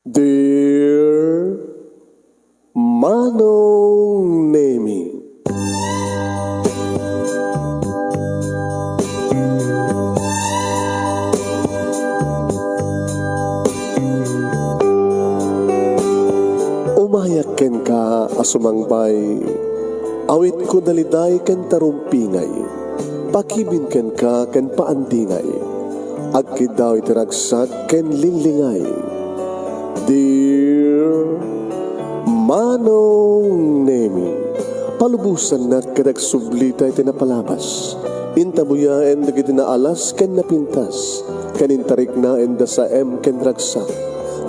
Dear Manong Nemi, umayak ken ka asumangbay, awit ko daliday ken tarumpingay, pakibin ken ka ken paandingay, agkid daw itiragsak ken linlingay. Dear Manong Nemi, palubusan na kadag sublitay tinapalabas, intabuya en dagiti naalas ken napintas, kanintarik na en sa ken ragsak,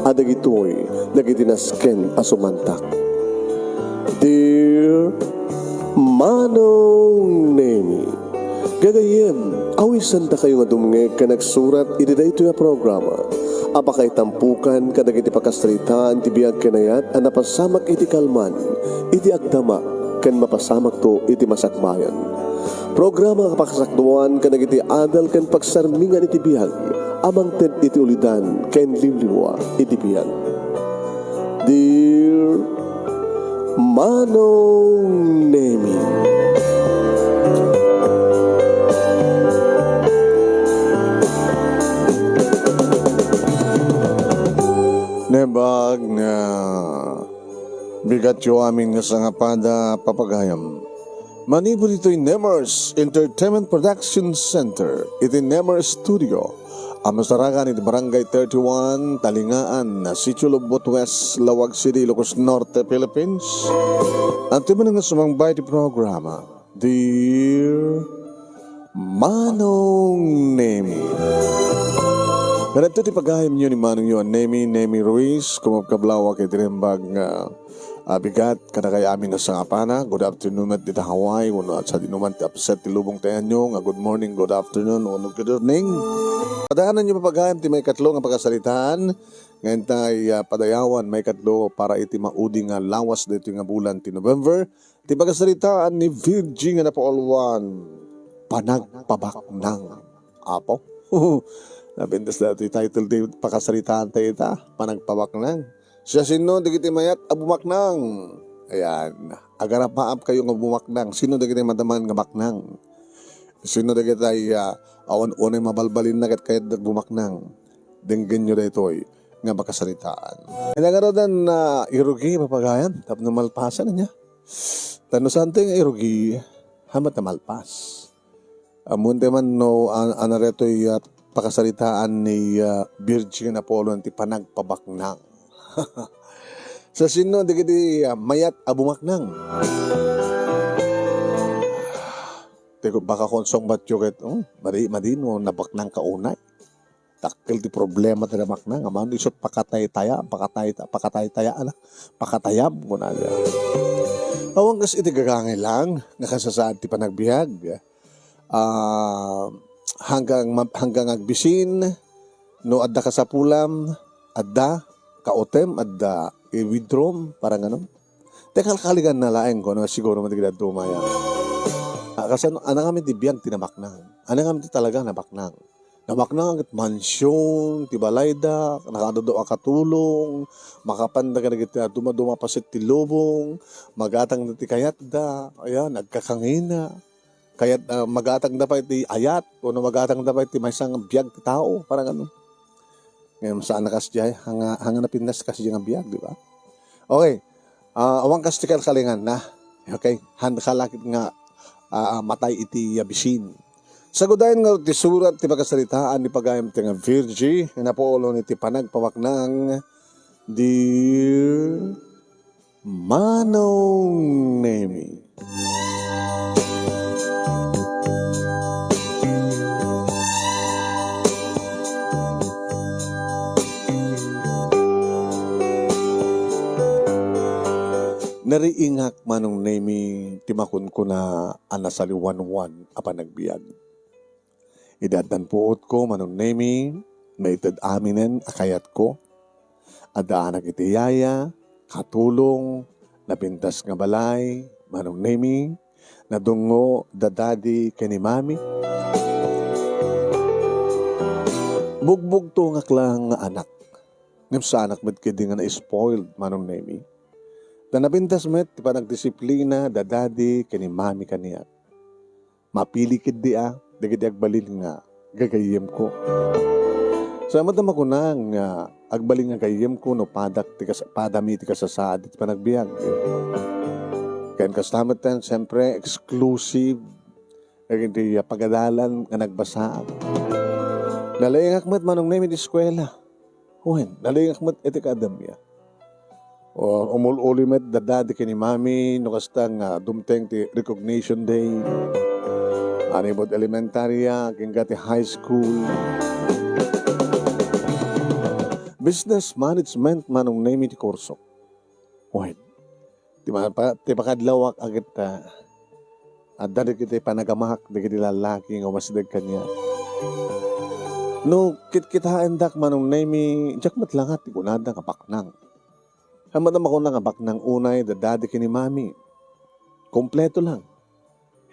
adagitoy dagiti nasken asumantak. Dear Manong Nemi, gagayem, awisan ta kayo nga dumngeg ka nagsurat iti daytoy a programa. Apakay tampukan kadag iti pakasritaan ti biag kanayat a napasamak iti kalman, iti agdama, ken mapasamak to iti masakbayan. Programa kapakasakduan kadag iti adal ken pagsarmingan iti biag, amang ted iti ulidan ken limliwa iti biag. Dear Manong Nemi, nebag na bigat yo amin nga sangapada papagayam. Manibod ito'y Nemers Entertainment Production Center, iti Nemers Studio, amasaragan iti Barangay 31, Talingaan, Sitio Lubot West, Lawag City, Ilocos Norte, Philippines. At timan nga sumangbay iti programa, Dear Manong Nemi. Ganito ti pagahim nyo ni Manong yun, Nemi Ruiz, kumapkablawa kay Dirembag nga bigat, kada kay amin nga sangapana. Good afternoon at dita Hawaii, at sa dinuman ti apset ti lubong tayo nyo, nga good morning, good afternoon, good evening. Padaanan nyo papagahim ti may katlo nga pagkasalitaan, ngayon tayo padayawan may katlo para iti maudi nga lawas dito nga bulan ti November. Ti pagkasalitaan ni Virgin nga napaolwan, panagpabaknang apo. Napintas na ito title di pakasaritaan tayo ita, panagpabaknang. Siya sino digiti mayat abumaknang. Ayan, agarap maap kayo nga bumaknang. Sino digiti madaman nga baknang? Sino digiti awan-unay mabalbalin na kayat bumaknang. Dinggan nyo na ito'y nga makasaritaan. Nagarodan na irugi papagayan, tap na malpasan niya. Tano sante nga irugi, hamat na malpas. Amunte man no, anareto'y pakasaritaan ni Virgin Apollo ti panagpabaknang. Sa sino digiti mayat abumaknang. Teko baka konsong batyo ket madino nabaknang kaunay. Takkel ti problema ti maknang amano isot pakataytayam kunaga. Awang kas iti gagangay lang nakasasaan ti panagbiag. Hanggang agbisin no adda ka sa pulam adda kaotem adda i-withdraw parang ano tekal kaligan na laeng ko no siguro matigid dumaya kasi anang kami ti biyag tinamaknang anang kami ti talaga nabaknang at mansyon ti balayda nakadado akatulong makapanda ka nagiti dumaduma pasit ti lubong magatang na ti kayat da ayan nagkakangina kayat magatang na pa iti ayat o magatang na pa iti may isang biyag ti tao parang ano ngayon saan na kasi dyan hanga na pinas kasi dyan ang biyag di ba okay awang kasi tikal kalingan na okay handa kalakit nga matay iti yabisin sagudayan nga ti surat ti pagkasalitaan ni pagayam ti nga Virgi na polo ni ti panagpawaknang Dear Manong Nemi. Nariingak Manong Nemi timakon ko na anasaliwanwan apa nagbiag. Idadan puot ko Manong Nemi, maitad aminen akayat ko. Adaan iti yaya, katulong, napintas nga balay, Manong Nemi, nadungo dadadi kani mami. Bugbog to nga klang nga anak. Ngam sa anak met kidi nga na-spoiled manong nemi. Da napintas met, ti pa nagdisiplina, dadadi, kini mami kaniya. Mapili kidi dagiti agbalin nga gagayem ko. Sa madama ko na nga agbalin nga gagayem ko no padami ti kasasaad ti panagbiag. Kaya kastamat tan, siyempre, exclusive, naging pagadalan nga nagbasaag. Nalayang akmat manong nemi di eskwela. Huwen, nalayang akmat iti kadamya. O umul-ulimet dadadi kini mami, no kastang dumteng ti recognition day, anibod elementarya, kingati high school. Business management manong nemi ti kurso. Huwen, ti pakadlawak agit at dali kita panagamak, di kita lalaki nga masidag kanya. No, kitkitaan dak manong nemi, jak matlangat, ikunada nga baknang. Hamadam ako na nga baknang unay, dadadi kini mami. Kompleto lang.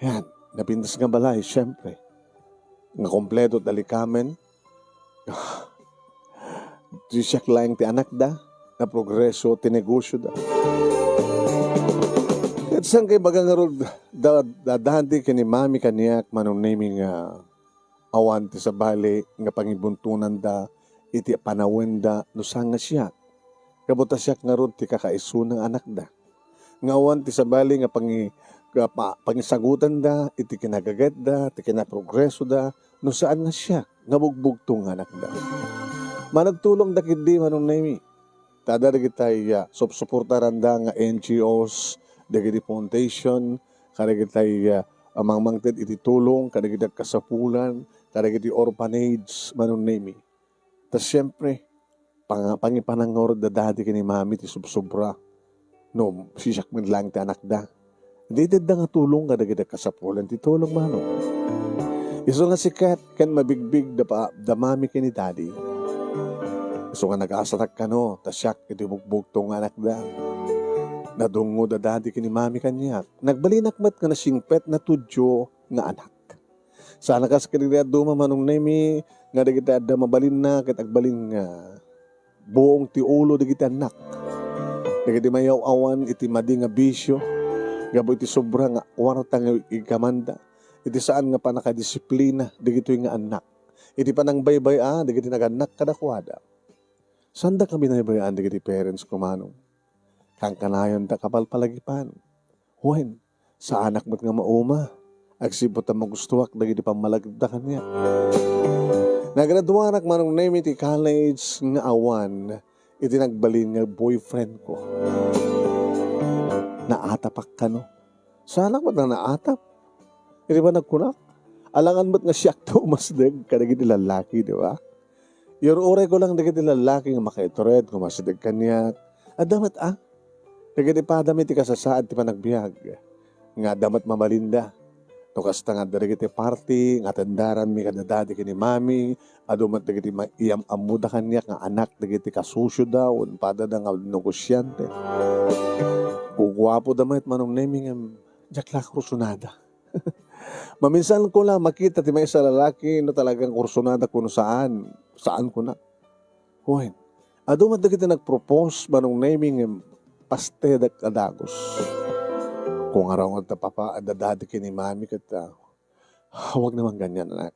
Yan, napintas nga balay, syempre. Nga kompleto dalikamen. Di siyak lang ti anak da, na progreso, ti negosyo da. At saan kay bagang arod, dadadi kini mami kaniyak, manong nemi nga, awan ti sa bali nga pangibuntunan da iti panawin da no sanga siya. Kabuta siya nga ron ti kakaiso ng anak da. Nga awan ti sa bali nga pangisagutan da iti kinagagat da, iti kinaprogreso da no saan nga siya nga bugbugtong anak da. Managtulong da kidi manong nemi. Tada kitay suportaran da nga NGOs, dagiti foundation, kada kitay amang-mangted iti tulong, kada kita kasapulan, kada iti orphanage, manong nemi. Tas siyempre, pangipanangor da dati kini mami ti subsobra. No, siyak man lang ti anak da. Hindi da nga tulong kada kita kasapulan ti tulong manong. Iso nga sikat, kan mabigbig da mami kini daddy. Iso nga nag-asatak ka no, tas siyak iti bugbog tong anak da. Nadungo da dati kini mami kanya. Nagbalinakmat ka na singpet na tudyo nga anak. Sana kas kanila duma manong nemi nga dagiti adda mabalin na ket agbalin nga buong ti ulo dagiti anak. Dagiti mayaw awan iti madi nga bisyo. Gabo iti sobra nga warta nga ikamanda. Iti saan nga panakadisiplina dagiti nga anak. Iti panang baybay dagiti naganak kadakwada. Sanda kami naybayaan dagiti parents ko manong. Kang kanayon da kapal palagipan. Huwen, sa anak mo't nga mauma. Agsibot ang magustuwak dagiti pamalagda kanya. Nagraduarak manong name iti college nga awan iti nagbalin nga boyfriend ko. Naatapak ka no. Sa anak mo't na naatap. Iti ba nagkunak? Alangan mo't nga siyak to umasdag kadagiti lalaki, di ba? Ure ko lang dagiti lalaki nga makaitored kung masdag kanya. Damat dagiti padami ti kasasaad ti panagbiag. Nga damat mamalinda. No kasta nga dagiti party, nga tendaran mi kadadadi kini mami, adumat dagiti iyam amuda kanya nga anak dagiti kasusyo daw, pada da nga negosyante. Gugwapo damat manong nemi nga jakla kursunada. Maminsan ko lang makita ti may isa lalaki no talagang kursunada kuno saan ko na. Huwen, adumat dagiti nagpropose manong nemi nga paste da kadagos. Kung araw nga papa, dadadi kini mami kita, huwag naman ganyan, anak.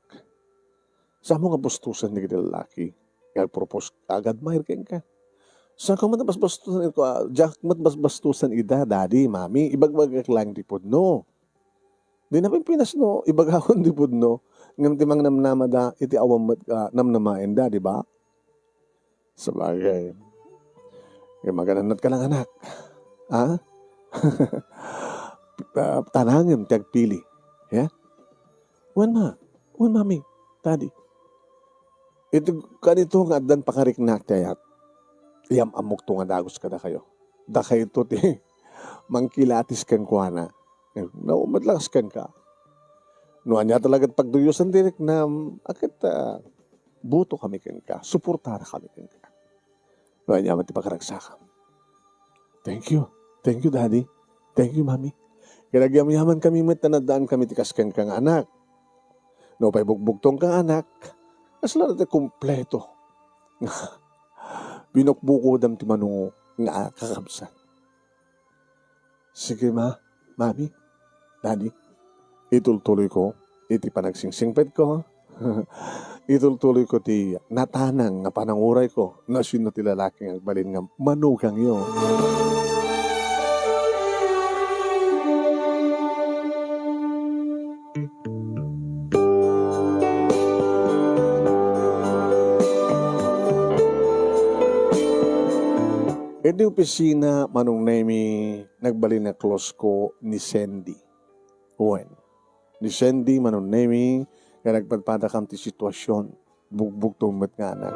Sa mo nga bustusan ni lalaki, nag-propose agad, mahir ka. Sa ka man basbastusan ito, jak mat basbastusan ida, daddy, mami, ibagbagak lang di no. Di na Pinas, no, ibagakon di no, ngam timang namnamada, iti awam namnamain da, di ba? Sabagay. Magananat ka lang, anak. Tanangin tagpili. Yeah? Wan mami, daddy. Ito kanito nga dan pakariknak tayat. Iyam amok to nga dagos kada kayo. Da kayo to ti mangkilatis kan kuana. Naumadlakas kan ka. No anya talaga pagduyusan direk na akit buto kami kan ka. Suportara kami kan ka. No anya mati pakaragsakan. Thank you, daddy. Thank you, mami. Kinagyam-yaman kami tanadaan kami tikaskan kang anak. No, pa'y bugbugtong kang anak. Asla natin kumpleto. binukbuko dam ti manungo nga kakabsat. Sige mami, daddy, itultuloy ko, iti panagsingsingpet ko, itultuloy ko ti natanang nga pananguray ko, na sino ti lalaking agbalin nga manugang yun. Edi opisina manong nemi nagbalin na close ko ni Sandy. When? Ni Sandy manong nemi nga nagpadpadakam ti sitwasyon bugbog tumet nga anak.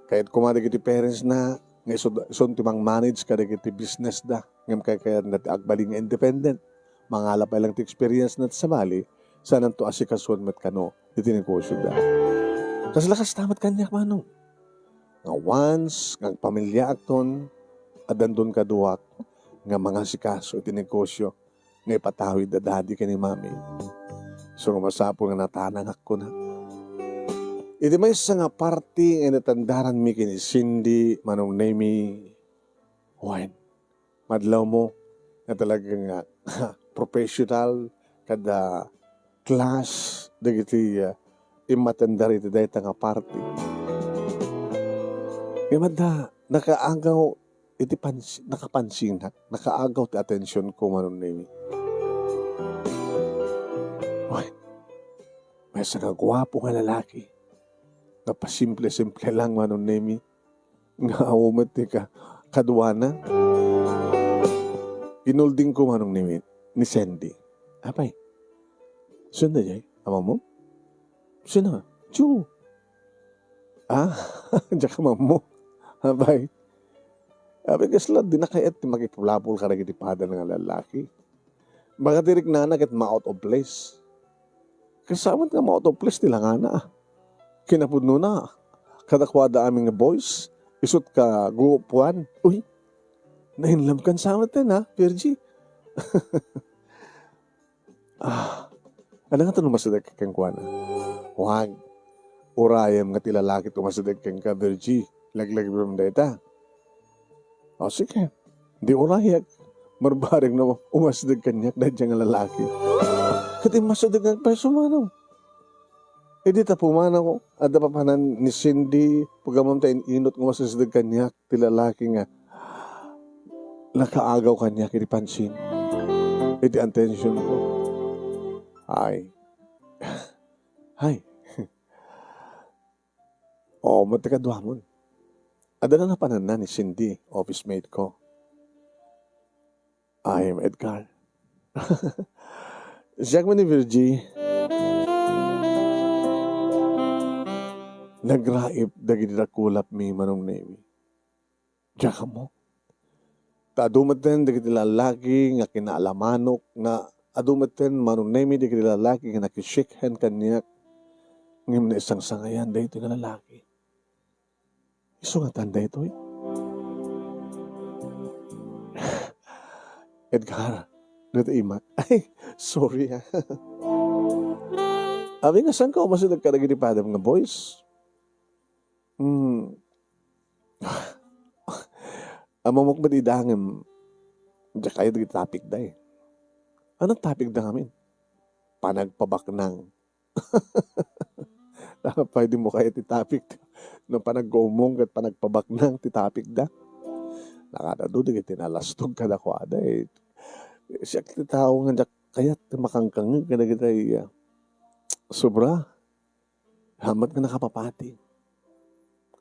Kahit kumadig iti parents na nga isun timang manage kadig iti business da ngam kaya nati agbalin nga independent. Mangalap ay lang ti experience nat sa bali sanan to asikasuan met kano iti negosyo da. Kas lakas tamat kanyak manong. Nga once, nga pamilya akton, adandun kaduak, nga mga sikaso iti negosyo, nga ipatawid da daddy ka ni mami. So, masapo nga natanang ako na. Iti may isa nga party nga natandaran mi kini Cindy, manong nemi, wine. Madlaw mo, nga talagang professional, kada class, dagiti imatandar iti dayta nga party. Mada, nakaagaw, iti nakapansin ha, nakaagaw ti atensyon ko manon nemi. Ay, may sa kagwapo nga lalaki, napasimple-simple lang manon nemi, nga umat ti kaduana. Inulding ko manong nemi, ni Sandy. Apay, sino na jay? Ama mo? Sino? Chu. Diyan ka mo. Abay. Abay kasla, di na kayat makipulapul ka na gitipada ng lalaki. Baka dirik na kat ma-out of place. Kasamat nga ma-out of place nila nga na. Kinapudno na. Kadakwada aming boys. Isot ka group 1. Uy, nahinlam kan samat din ha, Virgie. Ano nga tanong masadag kang kuwana? Huwag. Urayam nga tilalaki tumasadag kang ka, Virgie. Laglag mo data. O sige, di urayag. Marbaring na umasadag kanyak na dyan nga lalaki. Kati masadag ang peso manong. E di tapumana ko. Ada pa panan ni Cindy, pagamam tayo inot ng masadag kanyak, tilalaki nga. Nakaagaw kanyak, inipansin. E di attention ko. Ay. Matikadwa mo. Ada na napanan na ni Cindy, office mate ko. I am Edgar. Siya mo ni Virgie. Nagraip dagiti kulap mi manong nemi. Diya ka mo. Adumaten dagiti lalaki nga kinaalamanok na adumaten manong nemi dagiti lalaki nga nakishake hand kanyak. Ngim na isang sangayan dahito nga lalaki. Iso nga tanda ito eh. Edgar, nataimat. Ay, sorry ha. Abi nga saan ka umasunod ka naginipadam nga boys? Amamok ba di dangam? Diya kayo naging topic da eh. Anong topic da kami? Panagpabaknang. Pwede mo kaya ti topic no panag-gumong at panagpabaknang ti topic da. Nakadadudig iti nalastog ka na ko ada eh. Siya ti tao nga kaya makangkang ka na kita sobra. Hamat ka nakapapati.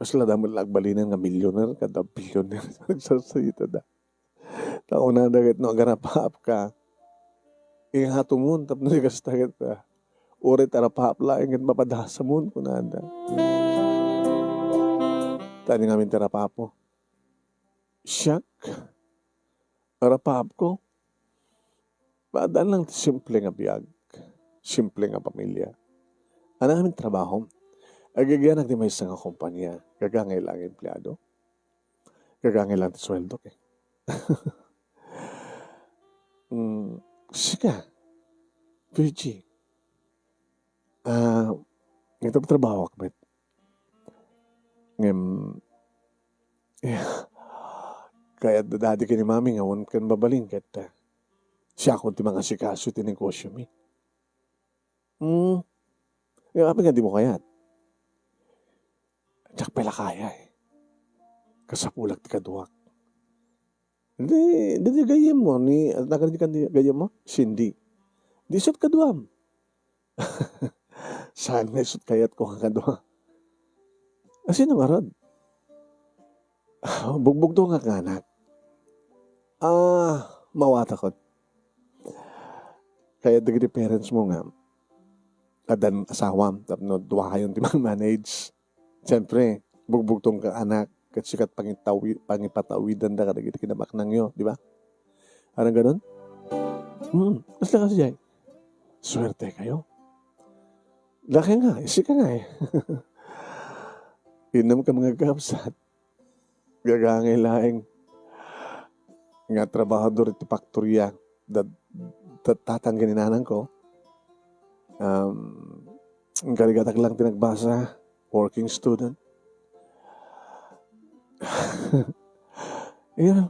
Kasi ladamot lagbalinan nga millionaire kada billionaire. Nagsasayita da. Tao na dagit no agarapap ka. Ihatumon tapos nagastagit ka. Uri tarapap laing at mapadasa mo kunanda. Tani ngamin tarapapo. Siyak. Tarapap ko. Padaan lang simple nga biyag. Simple nga pamilya. Ano ngamin trabaho? Agagyanak di may isang kumpanya. Gagangay lang empleyado. Gagangay lang ti sweldo eh. Sika. Virgie. Ito trabaho ka ba? Kaya dati kini mami nga, wan kan babaling, kat siya akong ti mga sikaso, tinegosyo mi. Yung api nga di mo kayat. Tsak pala kaya eh. Kasapulak ti kaduak. Hindi gayem mo, nakarinig ka gayem mo? Sindi. Di sut kaduam. Saan nga sut kayat ko ang kaduam? Asin ang arad. Bugbog do nga kanak. Mawata ko. Kaya dagiti parents mo nga, adan asawam, tapno duwa kayon ti manage. Siyempre, bugbog tong ka anak, kat sikat pangipatawidan da kadagiti kinabaknang nyo, di ba? Anong ganun? Mas lang kasi jay. Swerte kayo. Laki nga, isi ka nga eh. Inam ka mga kapsat. Gagangay laing nga trabahador iti faktorya tatang gininanan ko. Karigatak lang tinagbasa, working student. Yan.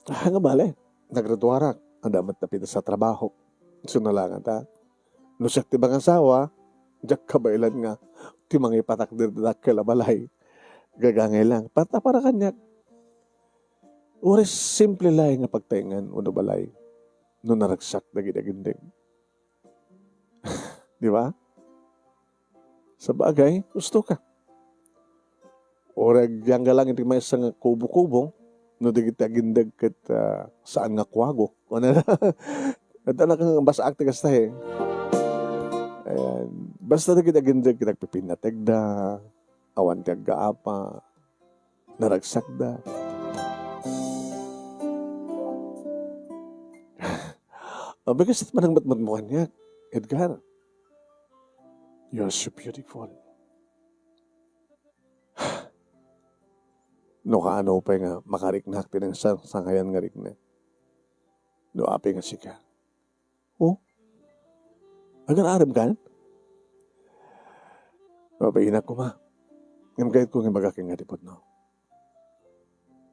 Nga bale, naggraduarak. Ang damat na pita sa trabaho. Sunalangan ta. No siya tibang asawa, jak kabailan nga, timang ipatak dirdak kalabalay. Gagangay lang. Para kanyak. Oras simple lang nga pagtaingan, uno balay. No naragsak dagidaginding. Di ba? Sa bagay, gusto ka. Orag yang galang iti may isang kubo-kubong, no dagitagindag kat saan nga kwago. At anak ang basa akti kasta eh. Ayan. Basta dagitagindag kitagpipinatag da, awan ti aggaapa, naragsak da. Because manang matmat mo kanya, Edgar, you're so beautiful. No kaano pa nga makariknak tinang sangayan nga rikna. No api nga sika. Oh? Agar-aram ka? Mapahinak ko ma. Ngam kahit ko nga magaking nga dipot no.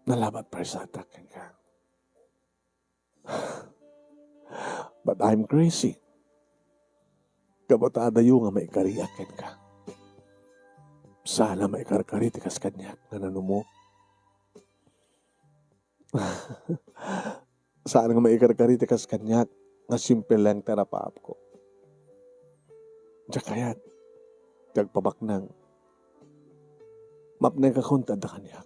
Nalabat pa sa atak ka. But I'm crazy. Kabatada yung nga may kariakin ka. Sana may karkaritikas kanya na nanumo. Sana nga may karkaritikas kanya na simple lang terapaap ko. Diyak kayat. Gagpabaknang. Mapnay kakunta da kanya.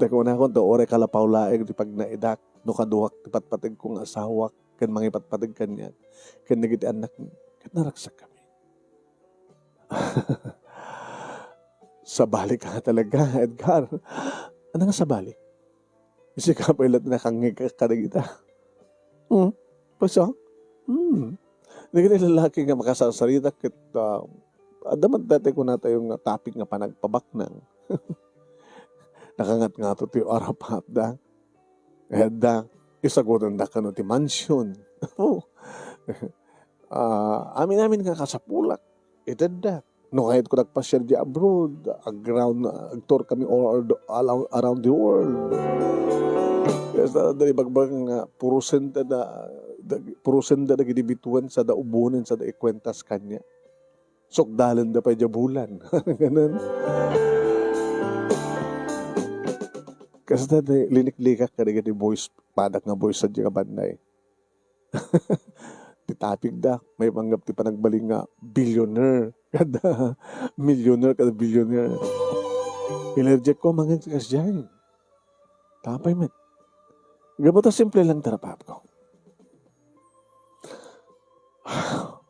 Dako na akong to, ore kalapaw laeng di pag naidak. No kaduwak, tipatpatig kong asawak, kan mga ipatpatig kanya, kan nagiti anak, kan naraksak kami. Sa balik ka talaga, Edgar. Ano nga sa balik? Kasi ka pa ilat nakangig ka na kita. Pasa? Naging lalaki nga makasasarita kit, adamat dati ko na tayong topic nga panagpabak ng. Nakangat nga to tiyo arapat da. Edda, isagutan da ka no ti mansion. Amin nga kasapulak. Itedda. No kahit ko nagpasyal di abroad, agtour kami all around the world. Kaya dali bagbang purusen da gidibituan sa da ubunin sa da ikwentas kanya. Sokdalan da pa jabulan. Ganun. Kasi dati, linik-likak ka rin boys, padak nga boys sa dyan banday. Titapig da, may panggap ti panagbaling nga, billionaire, kada millionaire, kada billionaire. Ilerjek ko, mga kas dyan. Tapay met. Gabata simple lang tarapap ko.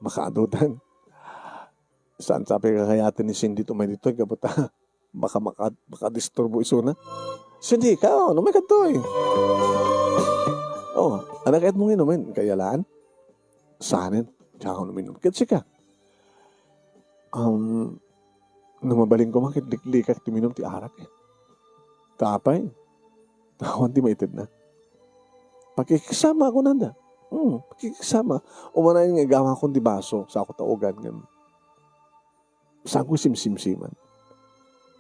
Makaadutan. Saan sabi kakayatin ni Cindy tumay dito, gabata, makadisturbo iso na. Cindy, ikaw, may kanto eh. Anak kahit mong inumin, kayalaan. Sanin, tsaka uminom. Kasi ka. Numabaling ko makit liklikak ti minom ti arak eh. Tapay. Tawan ti maitid na. Pakikisama ako nanda. Pakikisama. Umanayin nga gawa akong di baso sa ako taugan. Saan ko simsimsiman.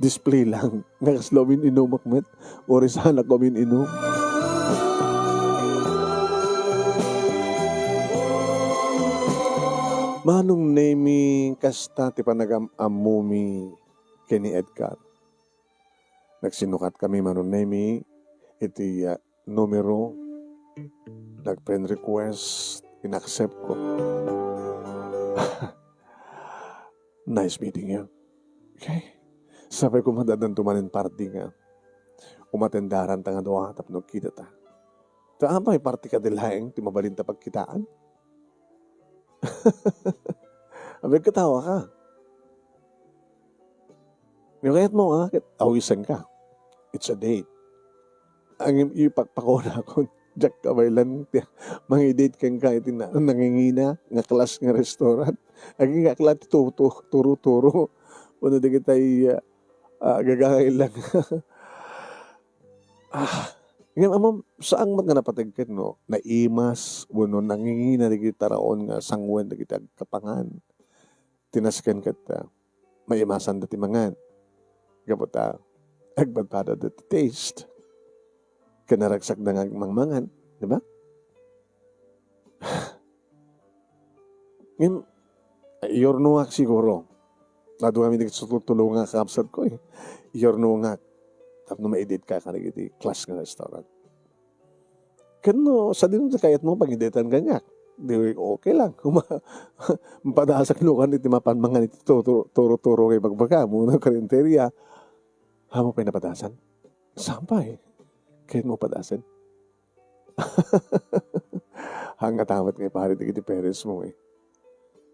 display lang. Nakaslawin inumak met. Ori sana komin inum. Manong naming kasta ti panagam-amumi kini Edgar. Nagsinukat kami manong nami iti numero, nag-friend request, in-accept ko. Nice meeting you. Okay. Sabi ko madadantumanin party nga. Umatendaran ta nga doa tapno kita ta. Taan pa party ka dilaeng ti mabalin ta pagkitaan. Abig katawa ka. Yung kayat mo nga, awisan ka. It's a date. Ang ipagpakona ko, Jack Kabaylan, mga date kang ka, iti na, nangingina, nga klas nga restaurant. Aging nga klas, turo-turo. Una di kita gagangay lang. Ngayon, amam, saan man nga napatagkat, no? Naimas, bueno, nangingina di kita raon nga sangwen di kita kapangan. Tinaskan kita, maimasan dati mangan. Kaputa, agbadpada dati taste. Kanaragsak na nga mangmangan, di ba? Ngayon, iyornuak siguro. Nado kami nagtutulungan kapsat ko eh. Iyornuak. Tapos ma-edit ka ka nagiti class nga restaurant. Kano, sa din sa kayat mo, pag-editan ganyak. Di, okay lang. Mapadasak lukan iti mapanmangan iti turo-turo kay bagbaga. Muna karinterya. Hamo pa napadasan? Sampay. Kaya mo padasan? Hanggat amat kay pari iti parents mo eh.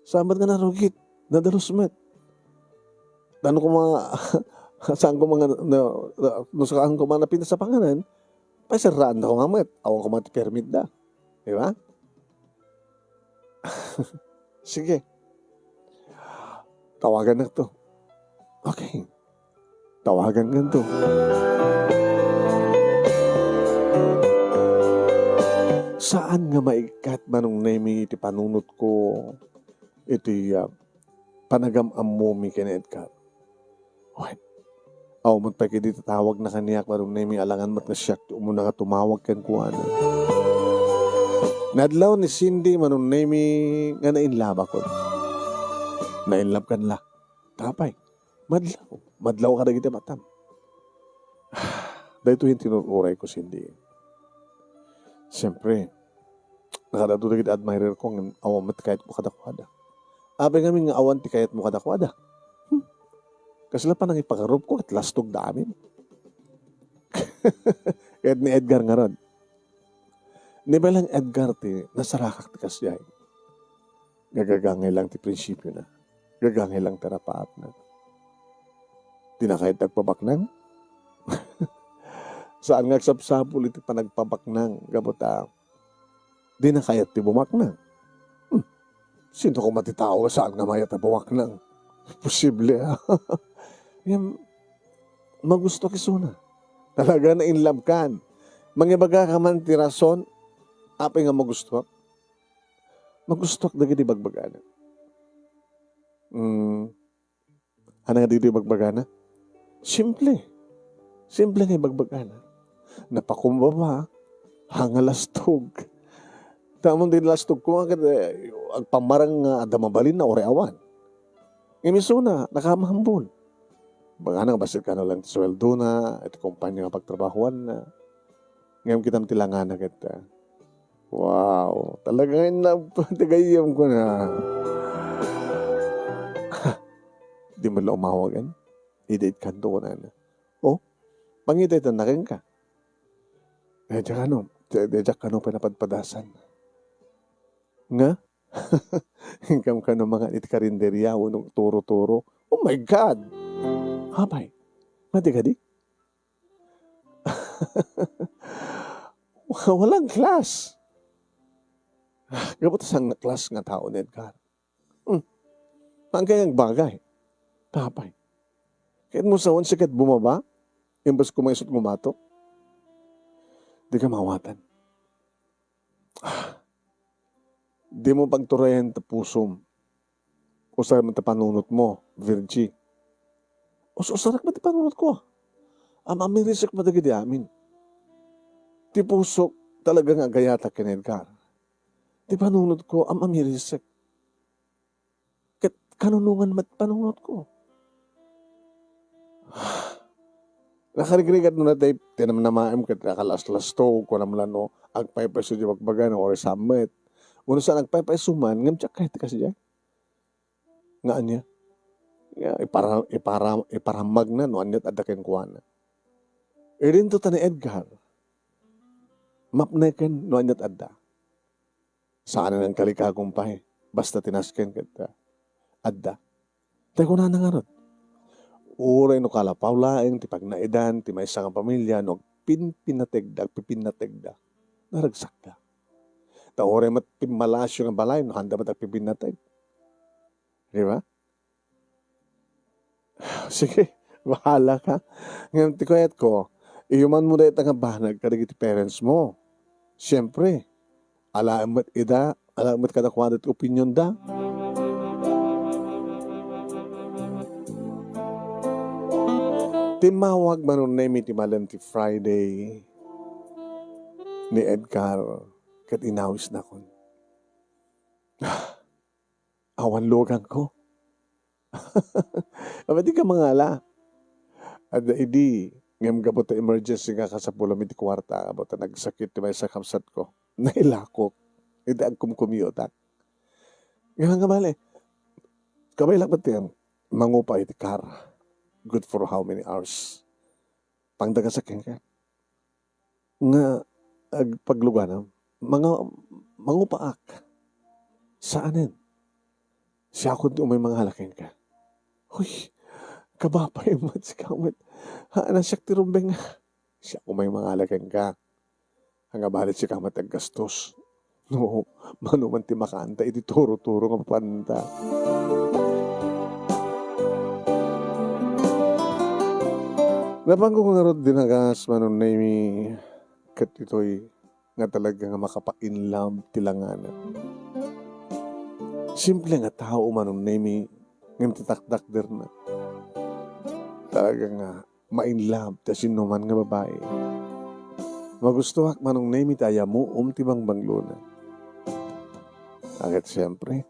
Sambat ka na rugit. Nadalusmet. Ano ko mga... saan ko mga nusakahan ko mga napinta sa panganan, pasiraan na ko nga met. Awang ko mga permit da. Di ba? Sige. Tawagan na to. Okay. Tawagan nga to. Saan nga maikat manong nemi iti panunot ko iti panagam-am mo mi kina Edgar? What? Aw, magpaki dito tawag na kaniyak parang nemi alangan mat na siya umuna nga tumawag kan kuana. Nadlaw ni Cindy manong nemi nga nainlaba ko. Nainlab kan la. Tapay. Madlaw ka na kita matam. Dahito yung tinururay ko Cindy. Siyempre, nakadado na kita admirer ko ng awan mat kahit mo kadakwada. Abay kami nga awan ti kahit mo kadakwada. Kasi lang pa nang ipakarob ko at lastog da amin. Kahit ni Edgar nga ron. Ni ba lang Edgar ti, nasarakak ti kasyay. Gagagangay lang ti prinsipyo na. Gagangay lang terapaat na. Di na kahit nagpabaknang. Saan nga sapsapul iti panagpabaknang. Gabuta, di na kahit ti bumaknang. Sino ko matitao saan nga mayat na bumaknang? Posible ha. Yan, magusto kisuna. Talaga na in love kan. Mangibaga ka man ti rason, apay nga magusto. Magusto ka dagiti bagbagana. Ano nga dito bagbagana? Simple. Simple nga bagbagana. Napakumbaba, hangalastog. Tamang din lastog ko, ang pamarang adamabalin na oreawan. Imisuna, nakamahambol. Baga nga, basit ka na lang sweldo na, at kumpanya nga pagtrabahuan na. Ngayon kitang tilangan na kita. Wow, talagang napagayam ko na. Di mo lang umawagan. I-date kanto ko na. Oh, pangitay tanakin ka. Diyak ka no panapadpadasan. Nga? Hingkam ka no mga itkarinderya, unong turo-turo. Oh my God! Habay, mati ka di? Walang class. Gabot sang class nga tao ni Edgar. Ang kayang bagay. Habay. Kahit mo sawan sikat bumaba, imbas kumaysot gumato, di ka mawatan. Di mo pagturayan ta pusom. O sa panunot mo, Virgie. Usarak ba ti panunod ko? Amirisik mo dagiti amin. Ti pusok talaga nga gayata ken Edgar. Ti panunod ko, amirisik. Ket kanunungan mat panunod ko. Nakarigrigat no na tayo, tinamnamaim ket akalas-lasto, ko naman no, agpaypay sa di bagbagan, or summit. Uno sa nagpaypay suman, ngam tsak kahit kasi dyan. Nga anya. Iparamag na, no, anyat adakin kuha na. Irin to ni Edgar, mapneken, no, anyat adda. Saan ang kalikagumpay, basta tinasken kita, adda. Tayo ko na nangarot. Uray no kalapaw laeng, ti pagnaidan, ti may isang pamilya, no, pipinategda. Naragsak ka. Taore mat pimalasyo ng balay, no, handa mat pipinateg. Di ba? Sige, bahala ka. Ngayon, ti kuyat ko, iyuman mo na itang banag karigi ti parents mo. Siyempre, alamat kadakwadat opinion da. Timawag manon na ti malam ti Friday ni Edgar kat inawis na kon. Awan logang ko. Abadi ka mangala. At idi, ngam gabot emergency nga ka sa pulam iti kwarta, abot nagsakit ti may sa kamsat ko. Nailakok. Iti agkumkumyotak. Ngayon nga bale, kamay lang pati mangupa iti car. Good for how many hours? Pangdagasakyan ka. Nga, agpagluganam, mangupaak. Saanin? Siya kundi umay mga halakin ka. Huy, kabapay mo at si kamit. Haan siya tirumbeng nga. Siya umay mga halakin ka. Hanga balit si kamit ang gastos. No, manuman ti makanta, iti turo-turo nga papanta. Napangko ko nga rin dinagas manon na kat ito'y nga talaga nga makapainlam tilanganan. Simple nga tao manon na ngam titakdak der na. Talaga nga mainlam ta sinuman nga babae. Magustuhak manong na taya mo tibang bangluna. Agad siyempre,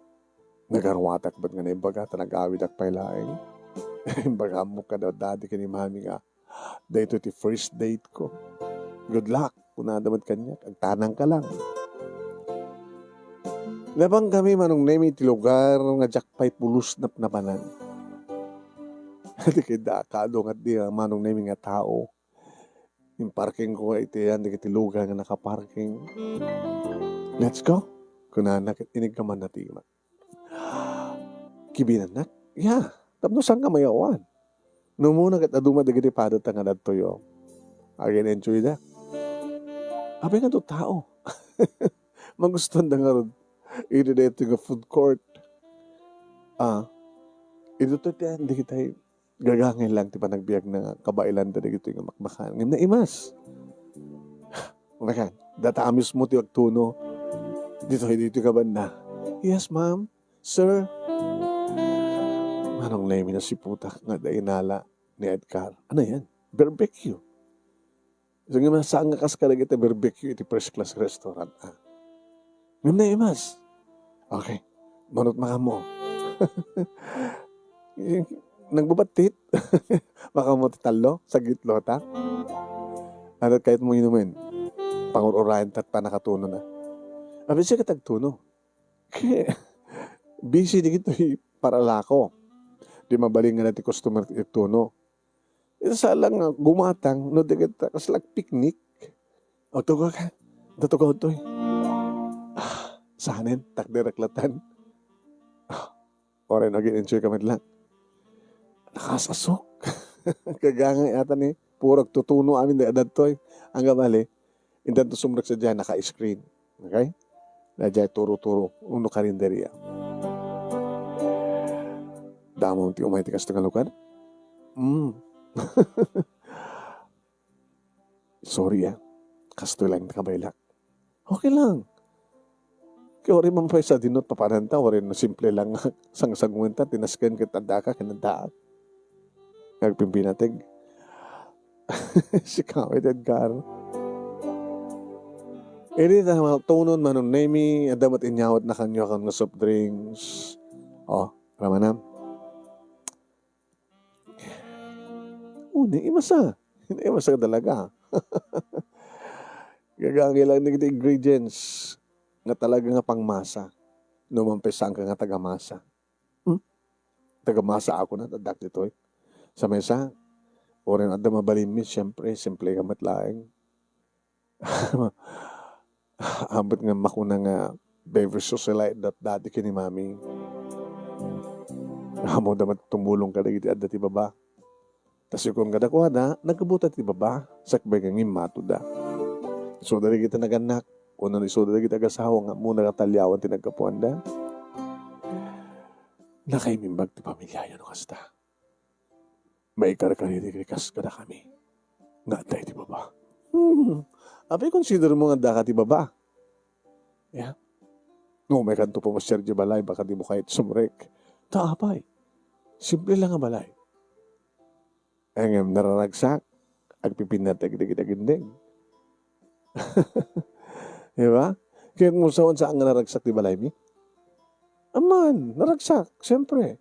nagarwatak ba't nga na imbaga ta nag-awid ak pailaing. Imbaga mo ka daw dati ka ni mami nga. Dahito ti first date ko. Good luck. Kung nadamad kanya, agtanang ka lang. Labang kami manong nemi ti lugar nga jakpay pulus na napanan. Di kida kadong at di manong nemi nga tao. Yung parking ko iti yan, di kiti lugar nga nakaparking. Let's go. Kung nanak, inig ka man natima. Kibinan nak? Yeah. Tapno saan ka mayawan? No muna kat aduma dagiti padat nga dadtoyo. Again, enjoy da. Abay nga to tao. Magustuhan da nga ron. Ito dito nga food court. Ito to tiyan, di kita gagangin lang ti panagbiag na kabailan da dito nga makmakan. Ngam na imas. Umakan, data amis mo ti wagtuno. Dito ka ba na? Yes, ma'am. Sir. Manong nemi na si putak nga dainala ni Edgar. Ano yan? Barbecue. So nga saan nga kas kalag iti barbecue iti first class restaurant. Ngam na imas. Okay. Manot maka mo. Nagbabatit. Baka mo titalo sa gitlota. At kahit mo inumin. Pangururayan tat pa nakatuno na. Abi siya katagtuno. Busy di gito para lako. Di mabaling nga natin customer ituno. Ito sa lang gumatang, no, di kita kasalag picnic. O, tuga ka. Datugaw to eh. Sahanin, takdiraklatan. Oray, nag-enjoy kami lang. Nakasasok. Kagangay ata ni, purag tutuno amin na edad to eh. Ang gamali, hindi to sumrak sa dyan, naka-screen. Okay? Na dyan, turo-turo. Uno karinderya. Damo ti umay ti kastong lugar? Sorry Kasto lang kabaylak. Okay lang. Kaya rin man pa sa dinot papananta, rin na simple lang sang-sangunta, tinasken kita daka, kinadaak. Nagpimpinatig. Si Kawit Edgar. Ini na tunon manon nemi adamat inyawat na kanyo kan nga soft drinks. Oh, ramanam. Ni imasa. Hindi imasa talaga. Gagangilang ng ingredients nga talaga nga pangmasa. Numampesan ka nga tagamasa. Tagamasa ako na tadak dito eh. Sa mesa, orin at mabalimis, siyempre, simple ka matlaing. Ambot nga makuna nga beverage socialite dati kini mami. Amo damat tumulong ka dagiti at dati baba. Tas yung kung kadakwa na, nagkabuta ti baba, sakbay kang imato da. So dari kita naganak, uno ni so dari kita gasawa nga muna katalyawan ti nagkapuan da. Nakaimimbag ti pamilya yun kasta. May karkaririkas ka na kami. Nga tayo ti baba. Apay consider mo nga daka ti baba. Yeah. No, may kanto po mo Sergio Balay, baka di mo kahit sumrek. Taapay. Simple lang ang balay. Ang nararagsak, agpipinatag kita ginding. Diba? Kaya kung saan saan nga naragsak ti balay mi? Aman, naragsak, siyempre.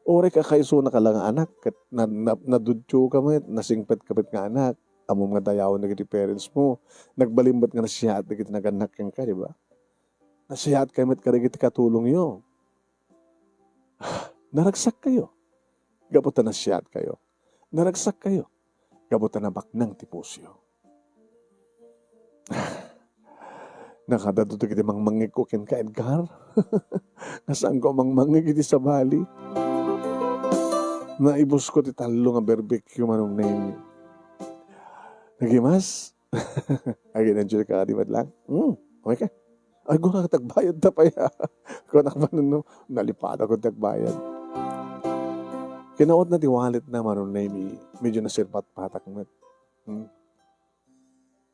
Ore ka kaiso na ka lang anak, nadudyo ka mo, nasingpet kapit nga anak, amom nga dayaw na kiti parents mo, nagbalimbat nga nasihat na kiti naganak yang ka, di ba? Nasihat kayo mat karigit katulong yo. Naragsak kayo. Gabutan nasihat kayo. Naragsak kayo. Gabutan na baknang tipusyo. Nakadato kiti mangmangig ko ken ka Edgar. Nasaan ko mangmangig iti sa bali. Naibos ko ti talo nga barbecue manong name. Nagimas? Ay, ginanjil ka di ba lang? Okay ka. Ay, kung nakatagbayad na pa ya. Kung nakamanon no, nalipad ako tagbayad. Kinaot na ti wallet na manong name. Medyo nasirpat patak met.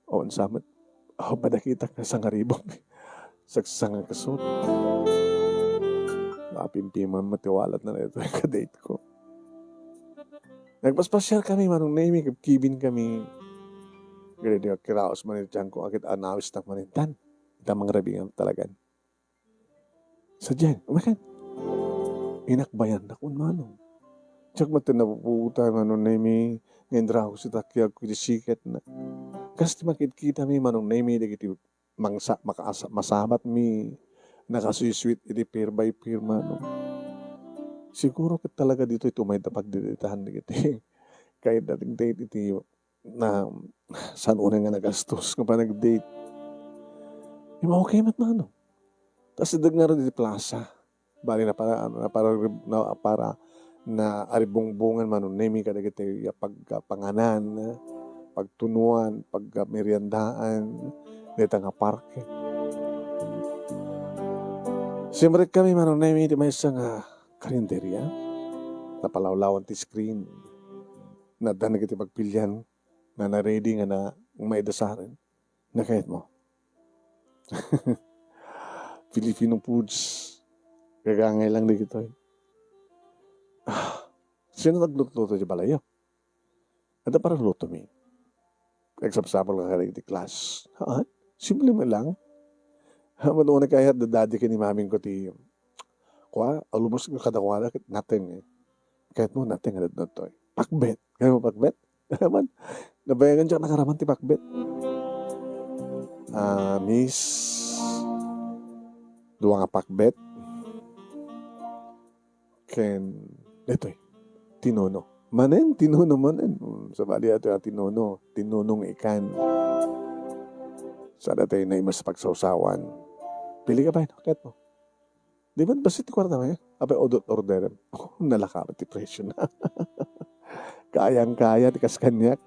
O, ansamat. Oh, padakita ka sa ngaribong. Saksang kasot. Napimpiman matiwalat na ito yung kadate ko. Nagpaspasyal kami, manong name, kibin kami. Ganyan yung kiraos manityan ko, akit anawis na manitan. Ita mga rabingan talagan. Sa dyan, umakan. Inakbayan na kung manong. Tsak matinapuputa, manong name, ngendra ko si takyag ko sikat na. Kasi makikita mi manong name, dagiti masabat mi, nakasuisweet, iti peer by peer manong. Siguro kat talaga dito ito may tapagdiditahan dagiti. Kahit dating date iti na saan una nga nagastos kung pa nag-date. Yung okay mat manong. Tapos idag nga rin di plaza. Bali na para na aribongbongan manong name kadagiti pagpanganan, pagtunuan, pagmeriendaan, dito nga parke. Siyempre kami manong name di may isang karinderya na palawlawan ti screen na danag iti pagpilyan na na-ready nga na maidasarin na kahit mo. Filipino foods. Gagangay lang na ito eh. Sino nagluto di balayo? Ada parang luto mi. Example ka rin di class. Simple mo lang. Manoon na kaya dadadi ka ni maming ko ti kwa, alumos ng kadakwana, natin eh. Kahit mo natin nga na to eh. Pakbet. Kaya mo pakbet? Naman. Nabayagan siya nakaraman ti pakbet. Miss, duwa nga pakbet. Ken, ito eh, tinono. Manen, tinono manen. Sa bali ato yung tinono. Tinonong ikan. Sa dati na imas pagsawsawan. Pili ka ba yun? Kahit mo. Di ba basit ko na eh? Abay, order. Nalakamat ti presyo na. Kayang-kaya, tikas kanyak.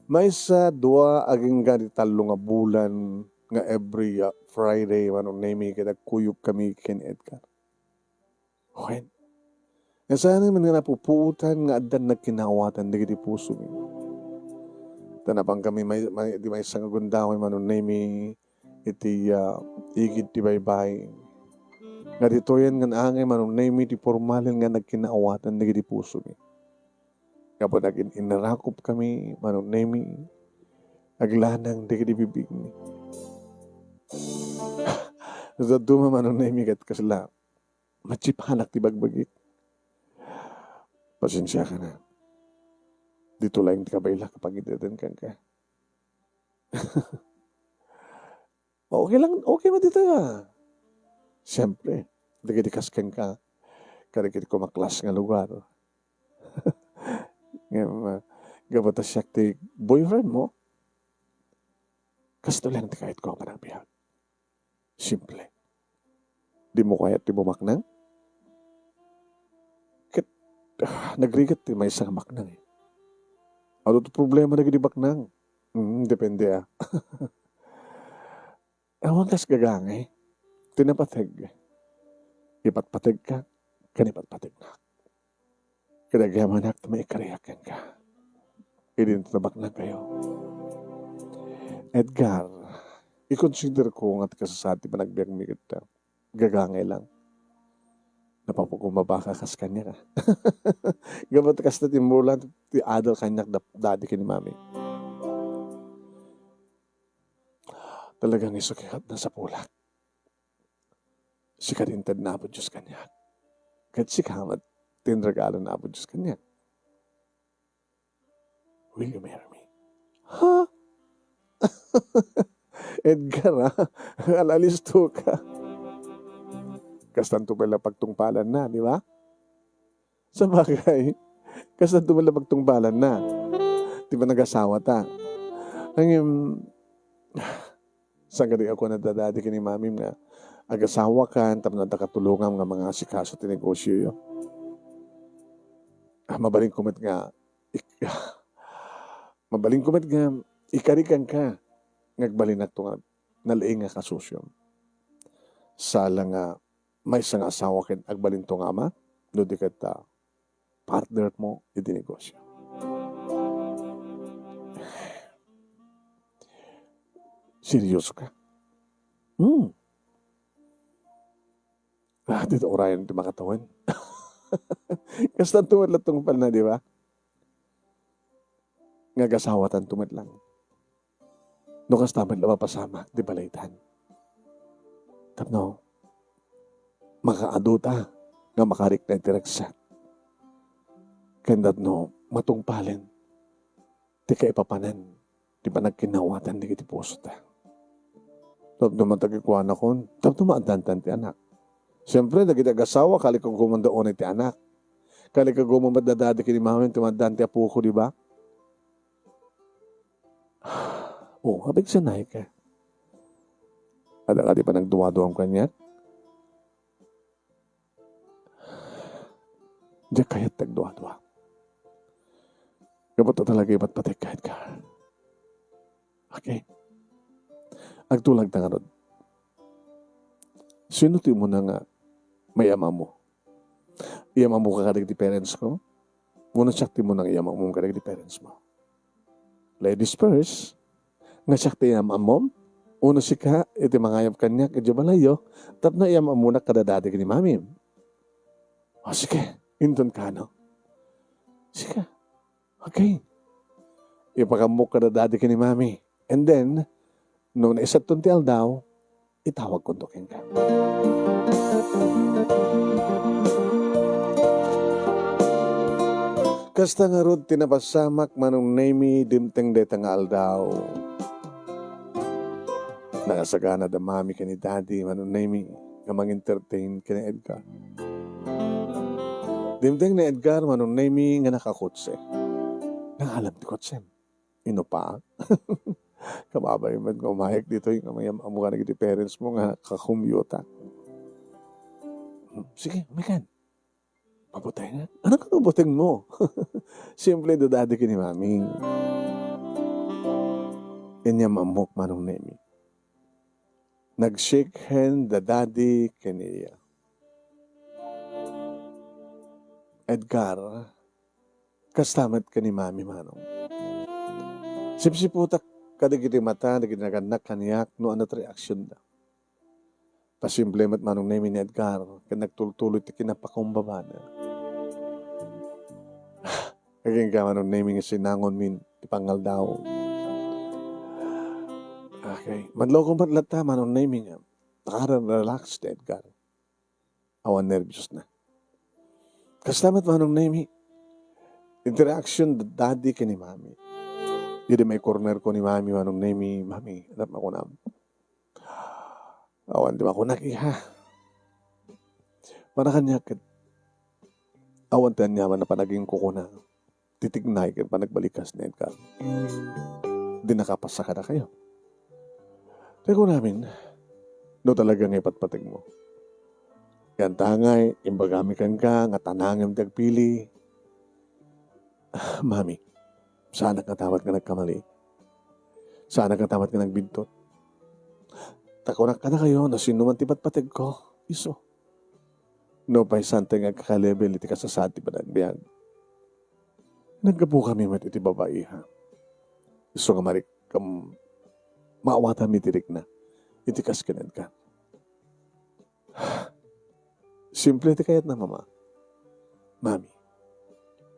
May sa dua aging ganit talo nga bulan nga every Friday manong name kita kuyog kami ken Edgar. Okay. Nga sana man nga napuputan nga adan nagkinawatan dagiti puso mi. Tanapang kami may isang gundaway manong name iti igid ti baybay. Nga dito yan nga naangay manong naimi ti formalin nga nagkinaawatan na di puso mi. Kapag naging inarakop kami manong naimi aglanang di bibig mi. Sa duma manong naimi kat kasla matsipanak ti bagbagit. Pasensya ka na. Dito lang ti kabayla kapag idatan ka. Okay lang, okay mo dito ya. Siyempre, dikaskan ka. Karikit ko maklas nga lugar. Gabata siya ti boyfriend mo. Kasto lang ti kahit ko ang panabiyag. Simple. Di mo kaya ti bumaknang? Nagrigat ti may isang maknang eh. Ano to problema na gini baknang? Depende Awan kas gagangay. Tinapatag. Ipatpatag ka, kanipatpatag na. Kadagamanak na may ikariyakan ka. Idintabak na kayo. Edgar, i-consider ko nga kasasati pa nagbiyak mi kita. Gagangay lang. Napapakumaba ka kas kanya ka. Gabat kas na timulan, ti adal kanyak dadi kini mami. Talagang isukihat na sa pulak. Si karintad na po Diyos kanya. Kahit si kamat, tinregalo na po Diyos kanya. Will you marry me? Ha? Edgar, alalisto ka. Kastanto pala pagtungpalan na, di ba? Sa bagay, kastanto pala pagtungpalan na. Di ba nag-asawa ta? Saan ka rin ako nadadadi ka ni mami nga agasawa ka, tapos nakatulungan nga mga sikaso tinegosyo yun. Mabaling kumit nga, ikarikan ka, ngagbalinak to nga, nalaing nga kasusyon. Sala nga, may isang asawa kin, agbalin to nga ama, no di kita partner mo, iti negosyo. Seryoso ka? Dito orayan di makatawan. Kastan tumad lang tungpal na, di ba? Ngagasawatan tumad lang. No kastamad lang mapasama, di balaytan. Tapno, makaaduta nga makarik na direksat. Kandat no, matungpalin. Di ka ipapanan. Di ba nagkinawatan di kiti puso ta. Tapno matagikuan akon. Tapno maantantan ti anak. Siyempre, nagitag-asawa, kali kong gumandaon ti anak. Kali ka gumamadadadi kini mamin, tumandan ti apo ko, di ba? Habig sanay ka. Ada ka di pa nagduwa-duwang kanya? Diya kaya't nagduwa-duwa. Kapag talaga iba't patay kahit ka. Okay? Agtulag na nga ron. Sino ti mo na nga mayama mo? Iyama mo ka kadag di parents ko? Muna sakti mo nang iyama mo kadag di parents mo. Ladies first. Nga sakti iyama mo. Una si ka, iti mangayap kanya, kadya balayo. Tap na iyama muna kadadadi ni mami. Sige, indon ka, no? Sige. Okay. Ipakamok kadadadi ni mami. And then, nung naisat tuntial daw, itawag kuntukin ka. Kasta nga rod tinapasamak manong naimi dimteng detang aldaw. Nakasagana da mami ka ni daddy manong naimi nga mang-entertain ka ni Edgar. Dimteng ni Edgar manong naimi nga nakakutse. Nangalam ti kutsem. Ino pa? Kamabay man nga umayag dito yung kamayam amo ka nagiti parents mo nga kakumyota. Sige, umikan. Pabutay na. Anong kanubuting mo? Simple dadadi ka ni mami. Inya mamok manong nemi. Nag-shake hand dadadi ka niya. Edgar, kastamat ka ni mami manong. Sipsiputak Kadigiti mata, digiti naganak kaniyak, no anat reaksyon da. Pasimple mat manong name ni Edgar, kan nagtultuloy ti kinapakumbaba na. Kaging ka manong name nga sinangon min, ipangal daw. Okay, madloko matlata manong name nga, takaran relax ti Edgar. Awan nervous na. Kaslamat manong name, interaction daddy ka ni mami. Jadi may corner ko ni mami manong name, mami, alam ako na. Awan di ba ako nakiha. Manakanya kat. Awan tayo niyaman na panaging kuko na. Titignay ka panagbalikas na Edgar. Di nakapasa ka na kayo. Teko namin, no talagang ipatpatig mo. Yan tangay, imbagami kang ka, nga tanangam dagpili. Mami, sana katawat ka nagkamali. Sana katawat ka nagbintot. Takunak ka na kayo, na sinuman tipatpatig ko. Iso. No pa'y santay nga kakalebel, iti kasasati pa nagbiag. Naggapo kami mat iti babae ha. Iso nga marik, maawata mitirik na. Iti kaskinan ka. Simple iti kayat na mama. Mami,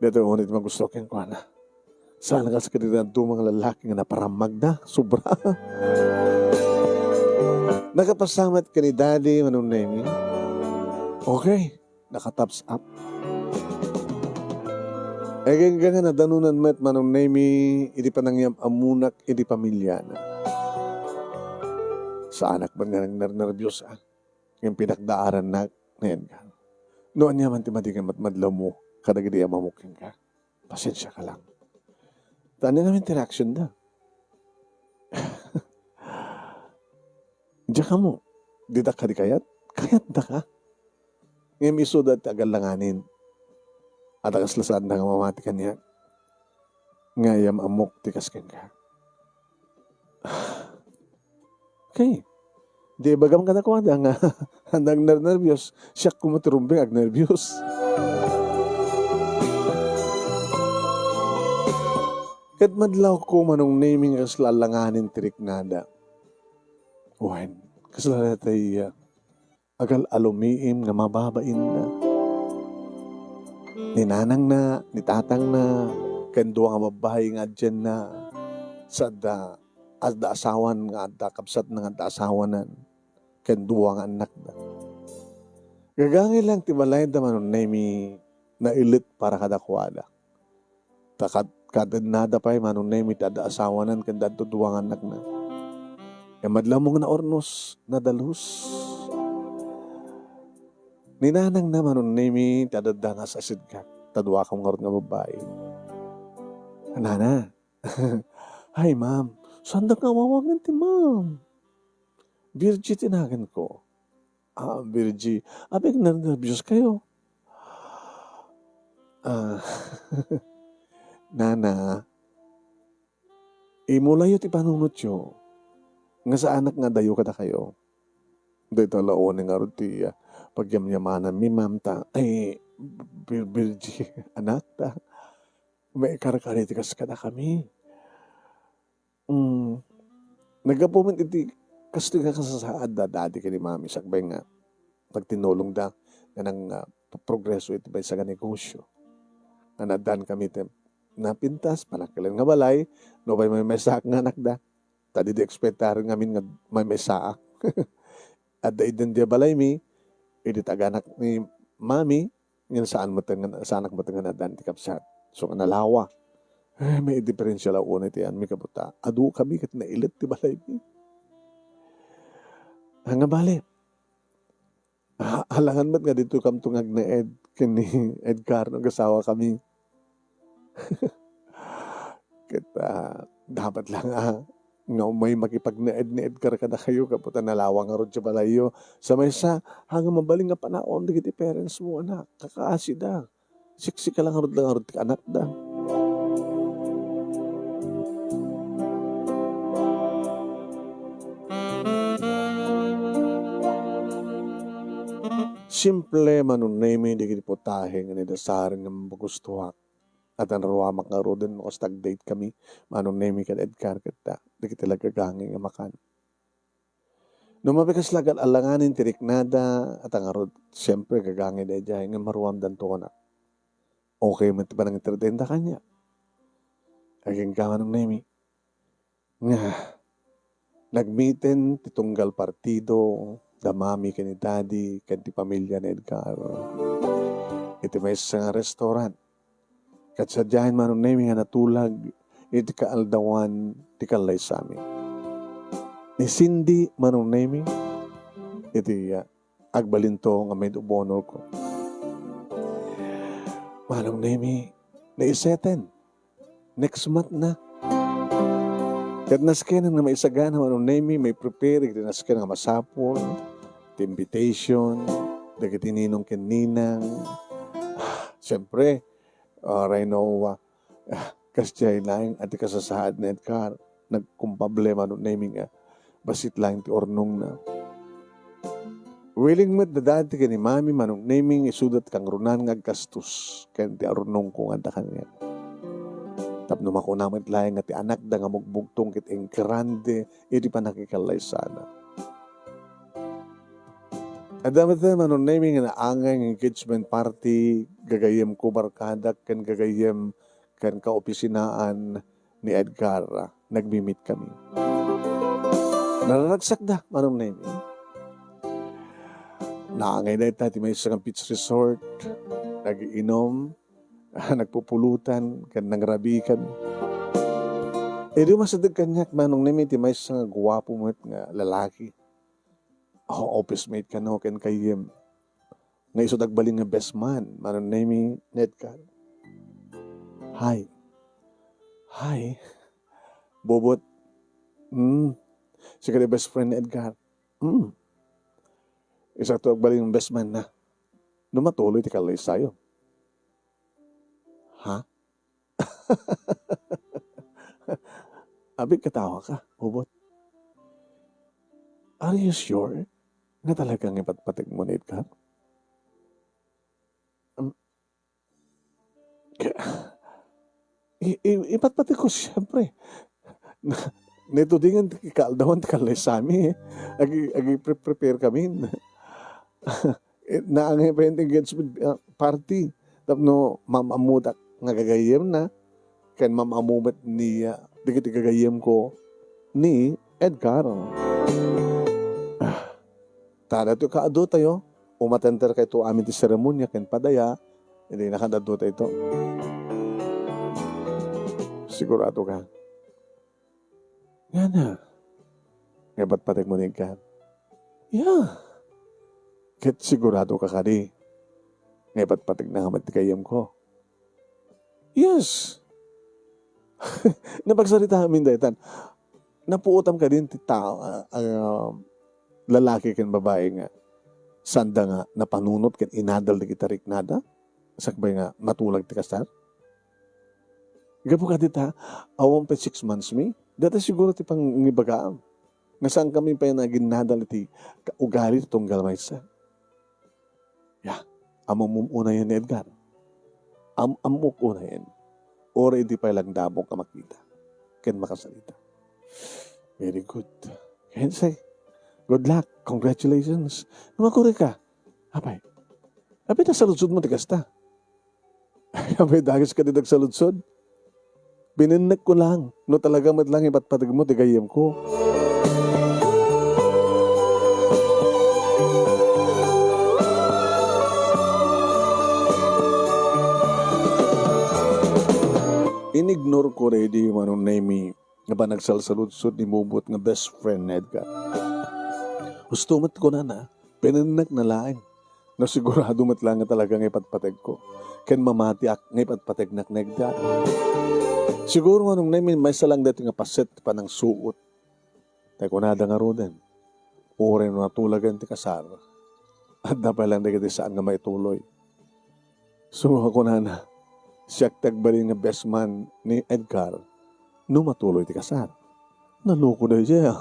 dito ngunit magusto kang kwa na. Sana kasi kanina mga lalaki nga naparamag na. Sobra. Nakapasamat ka ni daddy, manong name. Okay, naka-tops up. Nga na danunan met manong name, hindi pa nangyam amunak, hindi pamilya na. Sa anak ba nga nang nervyos yung pinakdaaran na ngayon ka. Noon niya man timadigan matmadlaw mo, kadagadi ang mamuking ka. Pasensya ka lang. Tani namin interaction da. Diyan ka mo. Didak ka di kayat? Kayat da ka. Ngayon miso da tagal langanin. At ang aslasaan na nga mamati ka niya. Ngayam amok tikas ka ka. Okay. Di bagam ka na ko nga. Handang nervyos. Siya kumaturumbing ag nervyos. Kat madlaw ko manong naming aslalanganin tirik nada. Wan, kasala tayo agal alumiim nga mababain na. Ni nanang na, ni tatang na, kendo nga babae nga dyan na, sa da asawan nga da kapsat na nga da asawanan, kendo nga anak na. Gagangin lang tibalay da manon nami na ilit para kadakwada. Kadad nada pa manong nami tada asawanan kanda duduwang anak na. Madlaw mo na ornos, nadalus. Ninanang naman nun nami, tadadangas asid ka. Tadwa kang nga babae. Nana, hi ma'am, saan da kawawagan ti ma'am? Virgie tinagan ko. Virgie, abig nervyos kayo. Nana, imulayo ti panunot yo. Nga sa anak nga dayo kada kayo. Dito laon nga ruti pagyamyamanan mi ma'am ta. Ay, Virgie, anak ta. May karakaritikas kada kami. Nagapumit iti kasto nga kasasaad da dati ka ni mami sakbay nga pagtinulong da nga nang progreso iti bay sa negosyo. Anadan kami napintas panakilan nga balay no bay may mesak nga anak da. Tadi di ekspektaran ngamin nga may mesaak. At da idan dia balay mi, iti taganak ni mami, nga saan anak mo nga nadan ti kapsat. So nalawa. May diferensya lang una iti mi kaputa. Adu kami kat nailit ti balay mi. Nga bali. Halangan ba't nga dito kam tungag na kini Edgar, nung kasawa kami. Kita, dapat lang nga may makipag-need ni Edgar ka na kayo, kaputa nalawang nga ron siya balayo. Sa may hanggang mabaling nga panaon, di kiti parents mo, anak, kakaasi da. Siksi ka lang nga ron anak da. Simple manunay mi, di kiti putahe nga nidasarin nga magustuhak. At ang rawamak nga ro din, stag-date kami. Manong nemi kan Edgar kita. Di kita lagagangin nga makan. Numabikas lagal alanganin tiriknada at ang arod, siyempre gagangin na dyan nga maruam danto ko na. Okay man ba nang interdenda kanya? Aging kaman ng nemi. Nga, nagmiten titunggal partido, damami ka ni daddy, kanti pamilya ni Edgar. Iti may sa restaurant. Katsadyahin man ng nemi nga natulag, iti kaaldawan, ti kalay sa amin. Ni Cindy manong nemi, iti agbalinto nga may ubono ko. Manong nemi, naiseten. Next month na. Kat naskenan nga maisagana manong nemi, may prepare, iti naskenan nga masapol, iti invitation, dagiti ninong kininang. Siyempre, right now, kasjay lang at ikasasahad na Edgar, nagkumpable manong nemi nga, basit lang ti ornong na. Willing mo't dadati ka ni mami manong naming isudat kang runan nga gastos ken ti ornong ko nga kanya. Tapno makunamit laing nga ti anak da nga mugbugtong kit ing grande iti pa nakikalay sana. Adamat na manong naming nga naangay engagement party gagayem ko barkada ken gagayem ken kaopisinaan ni Edgar. Nagmimit kami. Nararagsak da, manong nemi. Naangay na ita, may isang beach resort, nag-iinom, nagpupulutan, kan nangrabi kami. E di masadag kanyak, manong nemi, may isang guwapo mo nga lalaki. Office mate ka no, kan kayem. Nga iso dagbaling nga best man, manong nemi, Edgar. Hi. Bobot. Siya ka best friend ni Edgar. Isa ito agbaling ng best man na. Numatuloy ti kalay sayo. Ha? Abig katawa ka, Bobot. Are you sure na talagang ipatpatig mo ni Edgar? Ipatpatig ko siyempre. Nito din nga kaaldawan kalay sa amin. Agi prepare kami. Naangay pa yung engagement party. Tapno mamamudak nga gagayem na. Kan mamamumat niya. Dikit gagayem ko ni Edgar. Tada ito kaado tayo. Umatenter kayo ito amin ti seremonya. Kan padaya. Hindi nakadado tayo ito. Sigurado ka. Nga na. Nga ba't patig mo ni Edgar? Yeah. Kahit sigurado ka kadi. Nga ba't patig na hamad kayam ko? Yes. Napagsalita amin dahitan. Napuutam ka din ti tao. Lalaki kan babae nga. Sanda nga napanunot kan inadal di kita riknada. Sakbay nga matulag ti kasar. Gapo ka dita. Awang pa 6 months mi. Dati siguro ti pang ngibagaam. Nga saan kami pa yung naginadal iti ugali itong galmaysa. Yeah. Amamumuna yan ni Edgar. Amukuna yan. Or hindi pa ilang dabong ka makita. Ken makasalita. Very good. Can say, good luck. Congratulations. Namakuri ka. Apay. Apay na saludsod mo tigasta. Apay dagis ka didag saludsod. Bininek ko lang. No talaga madlang iba't patig mo, tigayem ko. Inignore ko ready manong nemi nga ba nagsalsaludsod ni Bobot nga best friend Edgar. Gusto mat ko na, pinanak na laing. Na sigurado mat lang nga talaga nga ipatpateg ko. Ken mamati ak nga ipatpateg nak Edgar. Siguro manong nemi may salang dati nga paset pa ng suot. Tay ko nada nga roden. Ure no natulagan ti kasar. At dapat lang dagiti saan nga maituloy. So ako na. Siyak tagbalin nga best man ni Edgar no matuloy ti kasar. Naluko na siya.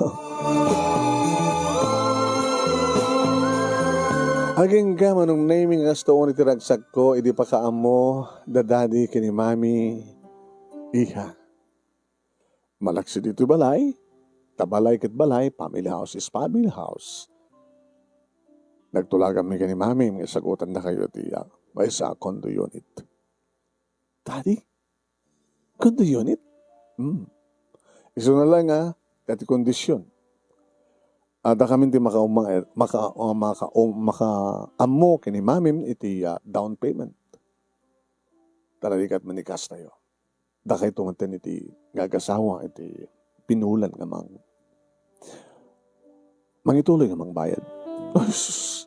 Haging ka manong naming gasto ni tiragsak ko, idi pa kaamo, dadadi kini mami, iha. Malaksi dito balay, tabalay ket balay, family house is family house. Nagtulagan mi kini mami, may sagutan na kayo tiya, may sa condo unit. Daddy, condo unit? Iso na lang dati kondisyon. Ada kami di makaamo kini mamim iti down payment. Taralikat manikas tayo. Da kay tumanten iti gagasawa iti pinulan nga mangituloy nga bayad. Oh, sus.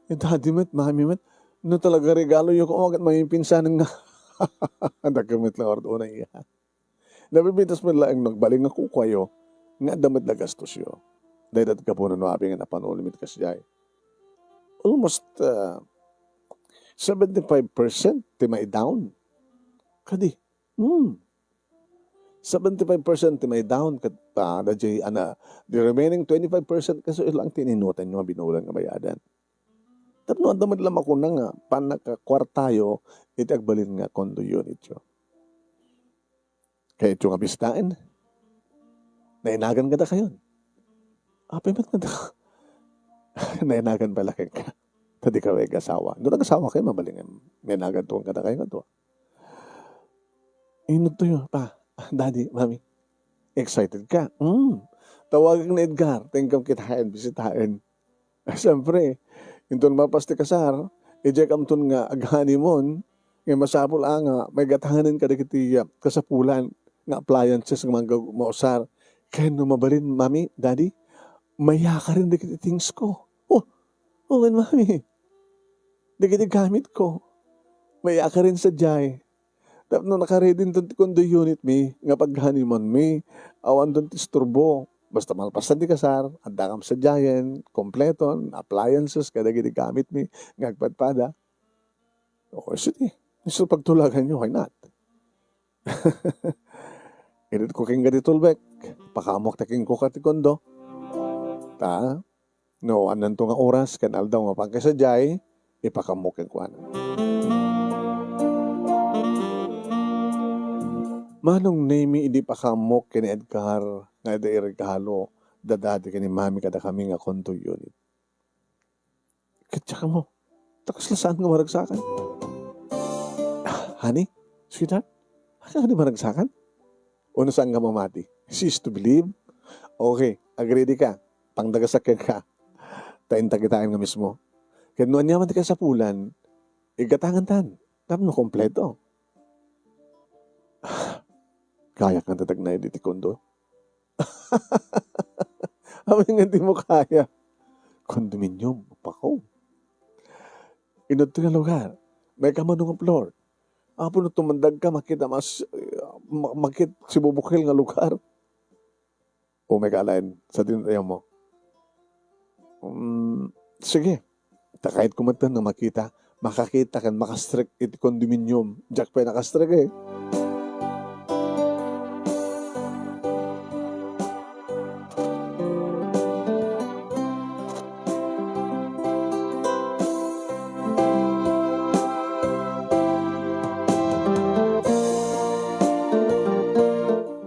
Daddy met, mami met, no talaga regalo yung kung agad may pinsanan nga. Dagamit lang ordo na iya. Nabibitas mo lang nagbaling nga kukwayo, nga damit na gastos yo. Dahil dati ka po na nabi nga napanulimit kasi ay. Almost 75% ti may down. Kadi. 75% ti may down. The remaining 25% kasi ilang tininutan nyo binulan nga bayadan. Tapos ang damit lang ako na nga, panakakwartayo, itagbalin nga condo unit yo. Kaya ito nga bistaan, nainagan ka na kayo. Pimat ka na. Nainagan pala kayo ka. Tadi ka may kasawa. Doon nag-asawa kayo, mabalingan. Nainagan tuwang ka na kayo nga to. Inod to yun, pa. Daddy, mami, excited ka? Tawagan na Edgar, tingkam kitain, bisitahin. Siyempre, yung doon mapasti kasar, ijek amton nga aghani mon, nga masapul nga, may gatahanin ka na kiti kasapulan, nga appliances, nga mga mausar. Kaya no mabalin, mami, daddy, maya ka rin dikit things ko. Oo nga, mami. Dikit gamit ko. Maya ka rin sa jay. Tapos no nakaredin doon kondo unit mi, nga paghaniman mi, awan doon tisturbo. Basta malpasan di kasar, andakam sa jayen, kompleton, appliances, kada giti gamit mi, ngagpadpada. O, sige. So pagtulagan nyo, why not? Edit ko king gadi tulbek, pakamok taking ko kati kondo. No, anan to nga oras, kanal daw nga pagkasadyay, ipakamukin ko anan. Manong name idi pakamok kini Edgar, nga ida irigalo, dadati kini mami kada kami nga condo unit. Katsa mo, takas saan nga maragsakan? Honey, sweetheart, haka ka di maragsakan? Una saan ka mamati? Cease to believe? Okay, agree di ka. Pangdagasakyan ka, taintagitain nga mismo. Kaya noon niya ka sa pulan, igatangan-tan, tapos no kompleto. Kaya kang tatagnay diti kondo? Amin nga di mo kaya. Kondominium, pako. Inod nga lugar, may kamanong ang floor. Apo no tumandag ka, makita si bubukil nga lugar. O may kalain, sa tinatayo mo. Sige. Kahit kumatan na makita, makakita kan makastrek iti kondominium. Jack pa nakastrek eh.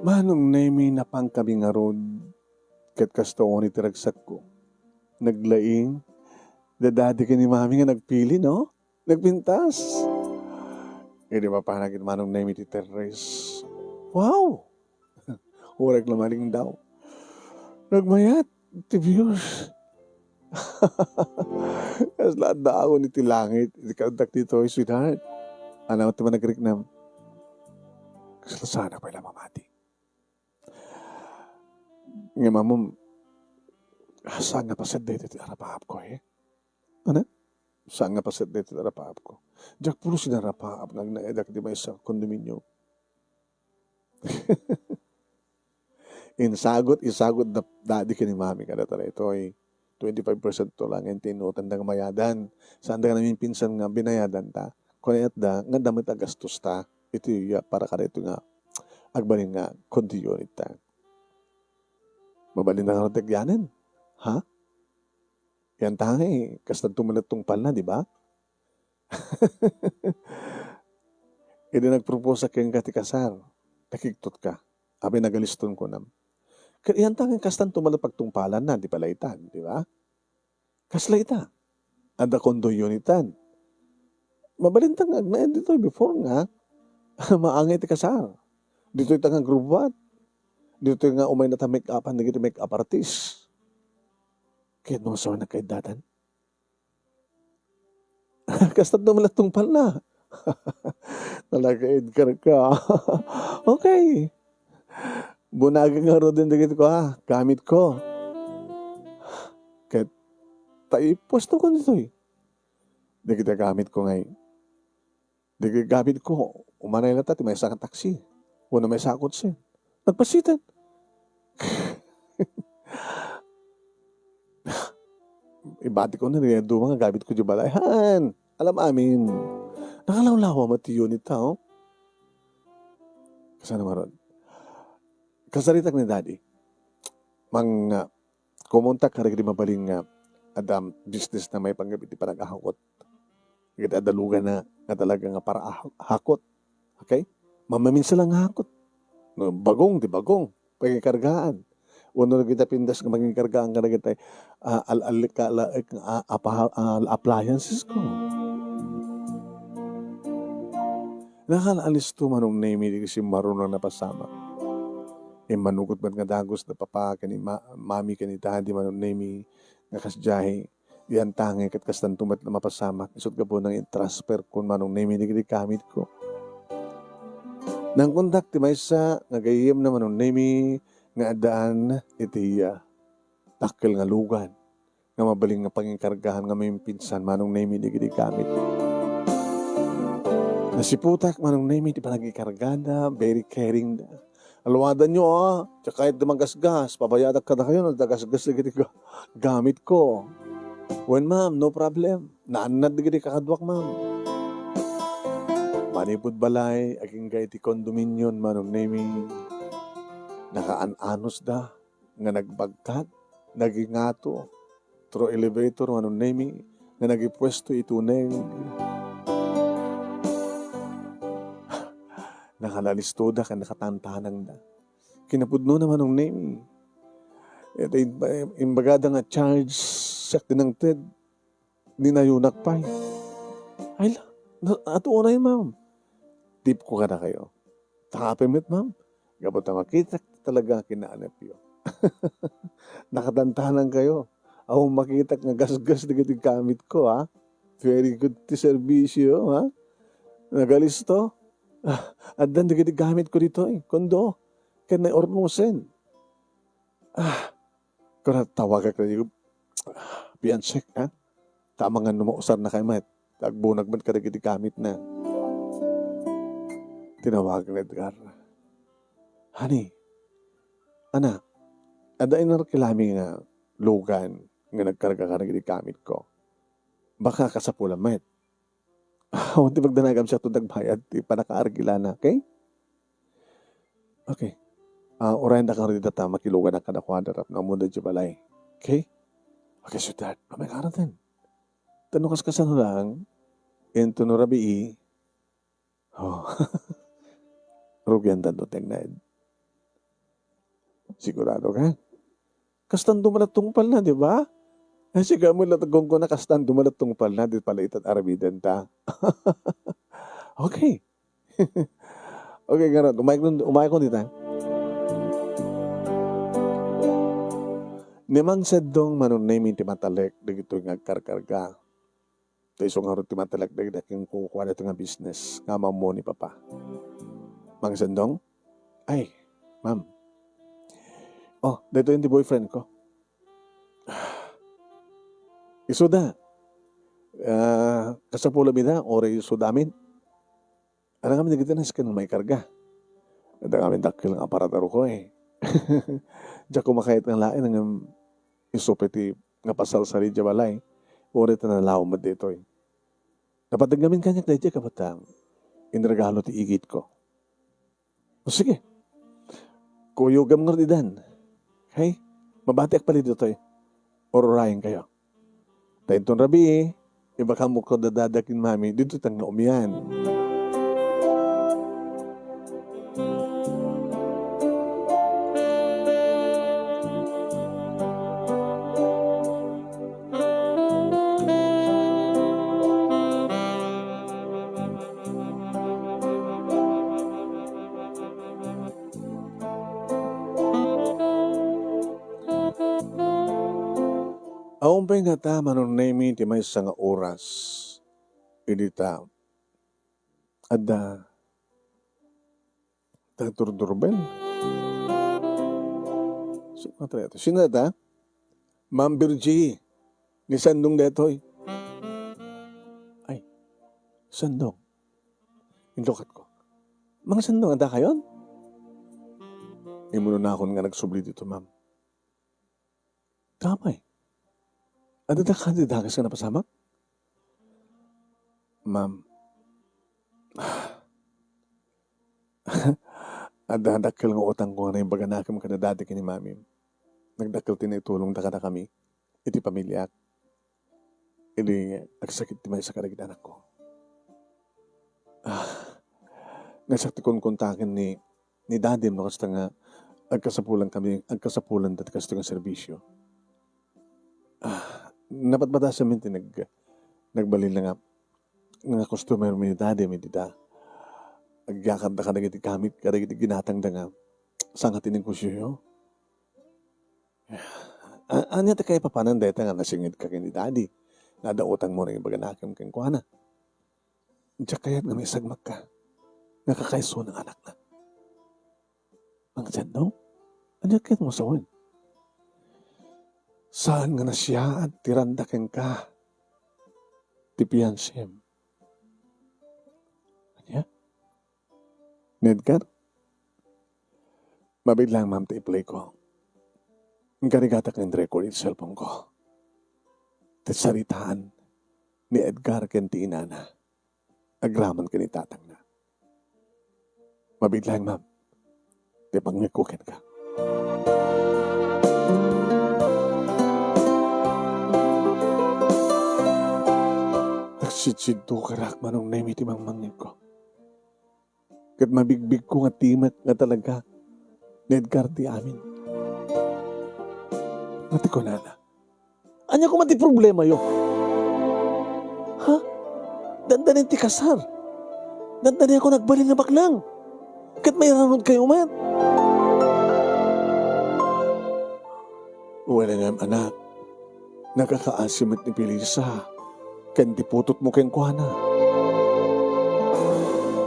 Manong name na pang kami nga rod, kat kastoon itiragsak ko. Naglaing, dadadi ka ni mami nga nagpili, no? Nagpintas. Di ba panagin manong name iti Teres? Wow! Urag lamaling daw. Nagmayat, ti viewers. Kas lahat na ako niti langit, iti kauntak dito, sweetheart. Ano ti man nagriknam? Kasi sana pa ilang mamati. Nga mamam, saan nga pasad dito iti arapahap ko eh? Ano? Saan nga pasad dito iti arapahap ko? Diyak puro sinarapahap nang naedak di may sa kondominyo. Isagot na dadi ka ni mami kada tala ito ay 25% to lang yung tinutan na mayadan. Saan da namin pinsan nga binayadan ta? Kunayat da, nga damit na gastos ta. Ito para kada ito nga agbalin nga konti-unit ta. Mabalin na nga tagyanan. Ha? Yan tayo kastan tumalat tungpal na, di ba? Hindi nagpropose sa keng kati kasar. Nakiktot ka. Abi nagaliston ko nam. Yan tayo kastan tumalat pagtungpalan na, di palaitan, di ba? Kaslaita. Ada kondo yunitan. Mabalintang na dito before nga, maangay ti kasar. Dito ita nga grubat. Dito nga umay na ta make-upan, nagito make-up artist. Kaya nung sawa na kay datan. Kastat naman tungpal na. Nalaka-edgar ka. Okay. Bunagin nga ro din dagit ko ha. Gamit ko. Kaya tayo pwesto ko nito eh. Di kita gamit ko ngayon. Di kita gamit ko. Umanay na tati may isang taksi. Una may sakot siya. Nagpasitan. Ibati ko na rin. Doon mga gamit ko di balayhan. Alam amin. Nakalawlawa mati yun ito. Oh? Kasana maron. Kasaritak ni daddy. Mang kumontak ka rin mabaling adam business na may panggabit di panagahakot. Kita adalugan na talaga nga para hakot. Okay? Mamaminsa lang hakot. No, bagong, di bagong. Pagkikargaan. Uno na kita pindas nga maging kargaan ka na kita appliances ko. Nakalalis to manong name kasi marunong na pasama. Manugot man nga dagos na papa kani mami kani daddy manong name nga kasjahe. Yan tangi kat kastan tumat na mapasama. Isot ka po nang transfer kung manong name ni kamit ko. Nang kontak ti maysa nga gayem na manong name nga adaan iti takkel nga lugan nga mabaling nga pangingkargahan nga may pinsan manong name ni kamit. Nasiputak manong name ti panagikargada, very caring da. Aluwadan nyo tsaka kahit dumagasgas, pabayadak ka na kayo, nagdagasgas na gini gamit ko. When ma'am, no problem. Naanad na gini kakadwak ma'am. Manipod balay, aging gay ti kondominion, manong name nakaanos da, nga nagbagkat, nagingato, through elevator, manong name nga nagipwesto ituneng. Nakalalistoda ka, nakatantanang da. Kinapudno naman ng name. Ito imbagada nga charge sak din ng TED. Ninayunak pa. Ay lang. Ato unay ma'am. Tip ko ka na kayo. Takapimit ma'am. Gabot na makita talaga kinaanap yun. Nakatantanang kayo. Ako makita nga gas-gas na gating kamit ko ha. Very good ti servisyo ha. Nagalisto. At dan gamit ko dito kondo. Kaya na ornusen. Kung tawagan ka niyo, piansek ha? Tama nga numausar na kayo mat. Tagbunag man ka gamit na. Tinawagan na Edgar. Honey, anak, adain na kilami nga lugan nga nagkarga ka gamit ko. Baka kasapula mat. Di magdanagam siya ito nagbayad. Di pa nakaargila na. Okay? Okay. Orayan na kang rin data. Makilugan na ka na kwadarap na muna di balay. Okay? Okay, so that. Mamay ka natin. Tanong kas kasano lang. Ento no rabi Oh. Rugyan tanto tengnad. Sigurado ka? Kastan dumalatong pal na, di ba? Kasi mo latagong ko na kastan dumalatong pal na, di pala itat arabidan ta. Okay. Okay, ganun. Umay ko dito. Nimang sedong manong name ti matalek, dagito nga karkarga. Ito isong harot ti matalek, dagito yung kukuha na ito nga business. Nga mo ni papa. Mang sendong? Ay, ma'am. Oh, dito yung di boyfriend ko. Isuda. Kasapula mida, oray sudamin. Ano kami nagita na skin may karga. Ada kami dakil ng aparataro ko Diyan kumakait ng lain ng isupeti nga pasal sa ridya balay. Oray ta na lao mo dito Napatagamin kanya kaya kapatang inregalo ti igit ko. O sige. Kuyogam nga ridan. Okay? Mabati ak pali dito Ororayin kayo. Tayton rabi, iba ka mo ko dadadakin mami, dito tang naumian. Aong pa nga ta, manon na imi, ti may nga oras. Idita. Ada. Tagturdurbel. Sino ta? Ma'am Virgie. Ni Sandong detoy. Ay, Sandong. Inlokat ko. Mga Sandong, ada kayon? Imuno na ako nga nagsubli dito, ma'am. Tama eh. Ano na kandidakas ka na pasamak? Ma'am. Adadakil nga utang ko na yung baga nakam ka na dati kini mami. Nagdakil tinitulong da ka na kami. Iti pamilya. Ili nagsakit ti may sa karagdanak ko. Nasakti kong kontakin ni dadim no kasta nga agkasapulan dati kasta nga serbisyo. Napatbata sa minti nagbalil na nga customer mi dadim dita. Agyakad na ka nagiti kamit ka nagiti ginatang da nga sangatin ko siyo. Anya ta kay papanan deta nga nasingit ka kini daddy. Nadautang mo rin yung baganakim keng kuhana. Diyak kayat nga may sagmak ka. Nakakaiso ng anak na. Ang sandong? Anya kayat mo sawan? Saan nga na siya at tirandakin ka? Tipiyan siyem. Anya? Nedgar? Mabiglang ma'am ta i-play ko. Ang karigata kang record yung cellphone ko. Saritaan ni Edgar kenti inana. Agraman ka ni tatang na. Mabiglang ma'am. Di pangikukin ka. Nagsisiddo karak manong naimiti mang mangin ko. Kat mabigbig ko nga timat nga talaga ni Edgar di amin. Mati ko nana. Anya ko mati problema yo. Ha? Dandanin ti kasar. Dandanin ako nagbalin na baklang. Kat may ranod kayo man. Wala nga anak. Nakakaasimit ni Pilisa. Kandi putot mo kayong kuhana.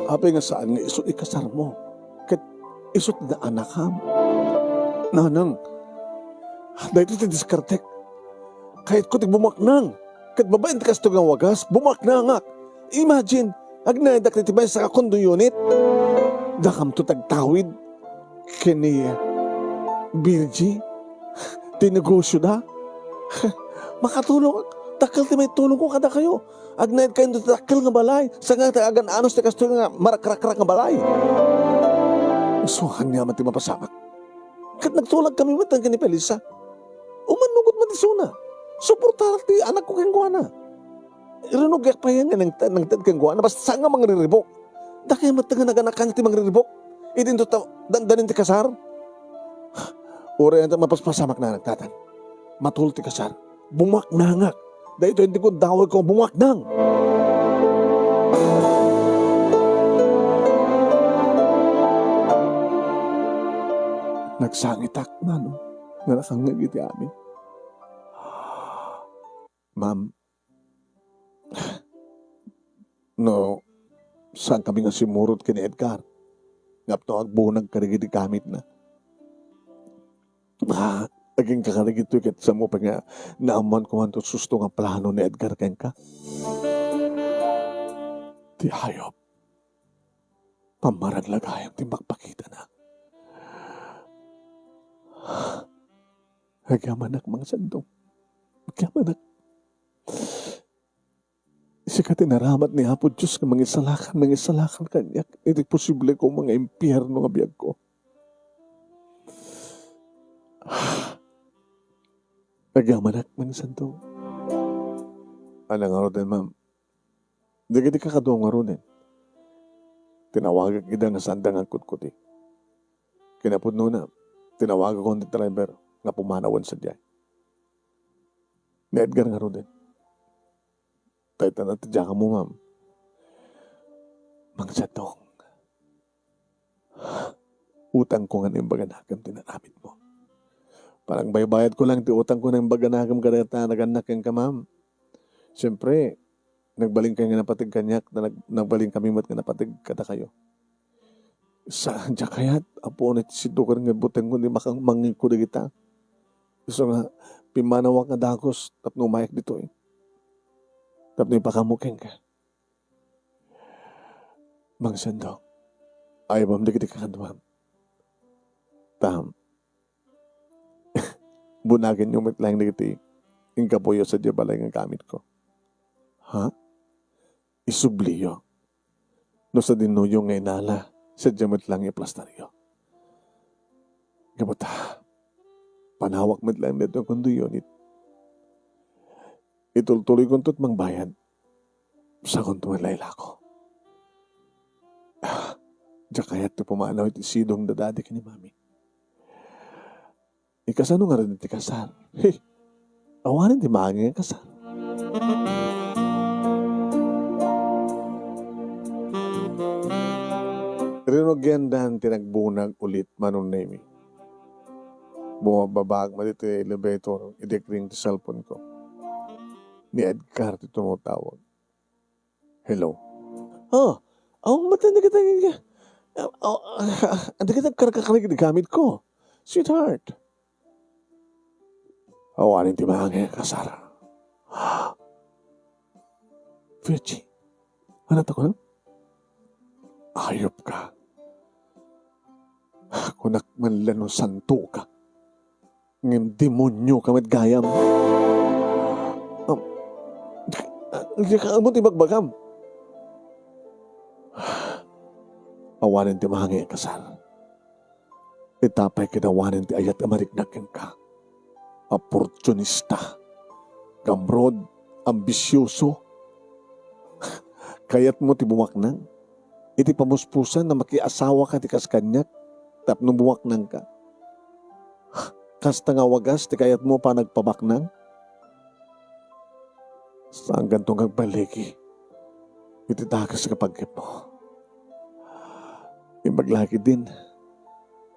Apay nga saan nga isot ikasar mo. Kat isot na anak ham. Nanang. Dahil ito ti diskartek. Kahit ko tigbumaknang. Kat babayin ti kasto nga wagas, bumaknangak. Imagine, agnadak ni tibay sa kakondo unit. Dakam to tagtawid. Kini Virgie. Tinegosyo da. Makatulong. Takal ti may tulong ko kada kayo. Agnayad kayo na takal nga balay. Sa nga agan anos ti kasto nga marakrakrak nga balay. Suhan niya man ti mapasamak. Kat nagtulag kami matang kani Pelisa. Umanugot man ti suna. Suportar ti anak ko keng guana. Irinugyak pa yan ng tad keng guana. Basta saan nga mangriribok. Dahil matang naganakan ti mangriribok. Idin to dandanin ti kasar. Ura yan mapaspasamak na nagtatan. Matul ti kasar. Bumaknangak. Dahil ito hindi ko dawag ko bumaknang. Nagsangitak na no. Narasangag iti amin. Ma'am, no, saan kami nga simurot kini Edgar? Ngap to agbunag karigiti kamit na. Aging kakarigito kat sa mo pa nga naaman ko man to susto nga plano ni Edgar ken ka. Ti hayop. Pamaragлагаем ti makpakita na. Agamanak mga sandong. Agamanak. Siya ka tinaramat ni Apo Diyos nga mangisalakan kanyak. Hindi posible ko mga impyerno nga biyag ko. Agamanak mga sandong. Anang nga rin, ma'am. Di ka kadong nga rin. Tinawagan kita nga sandang ang kutkuti. Kinapudno na, tinawagan ko ang driver nga pumanawan sa diyan. Ni Edgar nga rin. Tayo na tadya ka mo, ma'am. Mangsadong. Utang ko nga ng baganakam tinanamit mo. Parang baybayad ko lang ti utang ko ng baganakam kada naganak yung ka, ma'am. Siyempre, nagbaling kayo nga napatig kanyak, nagbaling kami mat nga napatig kada kayo. Sa dya kayat, apo na si Dukar nga buteng ko, di makang mangin ko na kita. So nga, pimanawak nga dagos, tapno mayak dito eh. Tapno ipakamuking ka. Mang Sandong, ay bam, di kita kakadumam. Tam, bunagin yung mitlang na kita yung kapuyo sa diyabalay nga gamit ko. Ha? Isubliyo. No sa dinuyo nga inala, sa diyamit lang yung plastaryo. Kabuta, panawak mit lang nito kundo yun. Itultuloy kong tut mang bayan sa kuntuman layla ko. Diya kaya't ito pumanaw iti sidong dadadi ka ni mami. Ikasano nga rin iti kasal. Hey, awanin di maangin ang kasal. Rinogyan dahan tinagbunag ulit manong name. Bumababag mo dito elevator, idekring ti cellphone ko. Ni Edgar ito mo tawag. Hello. Oh, matanda kita nga. Anda kita karkakalig na gamit ko. Sweetheart. Awanin ti maangin ang kasal. Virgie, ano ko na? Ayop ka. Kunak man lang santo ka. Ngem demonyo ka met gayam. Hindi ka amot ibagbagam. Awanin ti mahangi kasal. Itapay kinawanin ti ayat amariknakin ka. Opportunista. Gamrod. Ambisyoso. Kayat mo ti bumaknang. Iti pamuspusan na makiasawa ka ti kaskanyak. Tapno bumaknang ka. Kasta nga wagas ti kayat mo pa nagpabaknang. Saan gantong agbaligi. Iti takas kapag mo. Imaglaki din.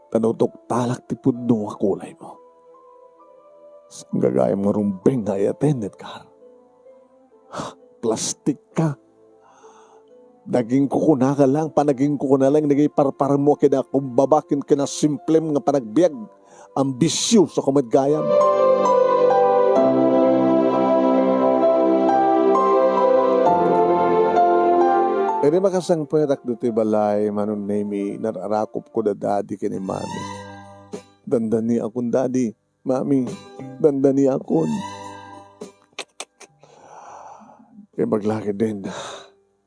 Tanutok talak ti pudno a kulay mo. Saan gagayang nga rumbeng nga i-attended ka. Plastik ka. Naging kukuna ka lang, panaging kukuna lang, naging parpar mo kina kumbabakin kina simplem nga panagbiag, ambisyo sa kumadgayam. Eri makasang perak dito balay, manon nemi, nararakop ko na daddy kini mami. Dandani akong daddy, mami, dandani akong. Kaya maglaki din.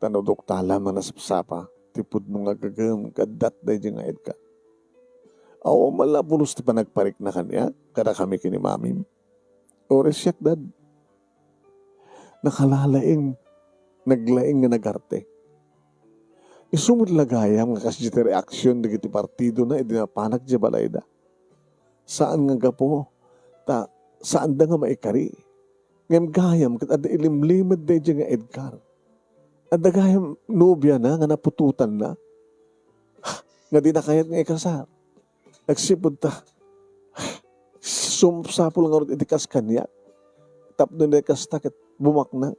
Tanudok tala man nasapsapa, tipod nung agagam, kadat na yung ngayon ka. Awa malapulos ti panagparik na kanya, kada kami kini mamim. Ores siyak dad. Nakalalaing, naglaing nga nagarte. Isumod lagayam nga kasi ti reaksyon na giti partido na idinapanag di balay da. Saan nga gapo? Saan da nga maikari? Ngam gayam, kat ada ilimlimad da nga Edgar. At dagayang nobya na, nga napututan na. Nga di na kayat nga ikasal. Nagsipod ta. Sumsapol nga rin itikas kanya. Tapno na kasta kat bumaknang.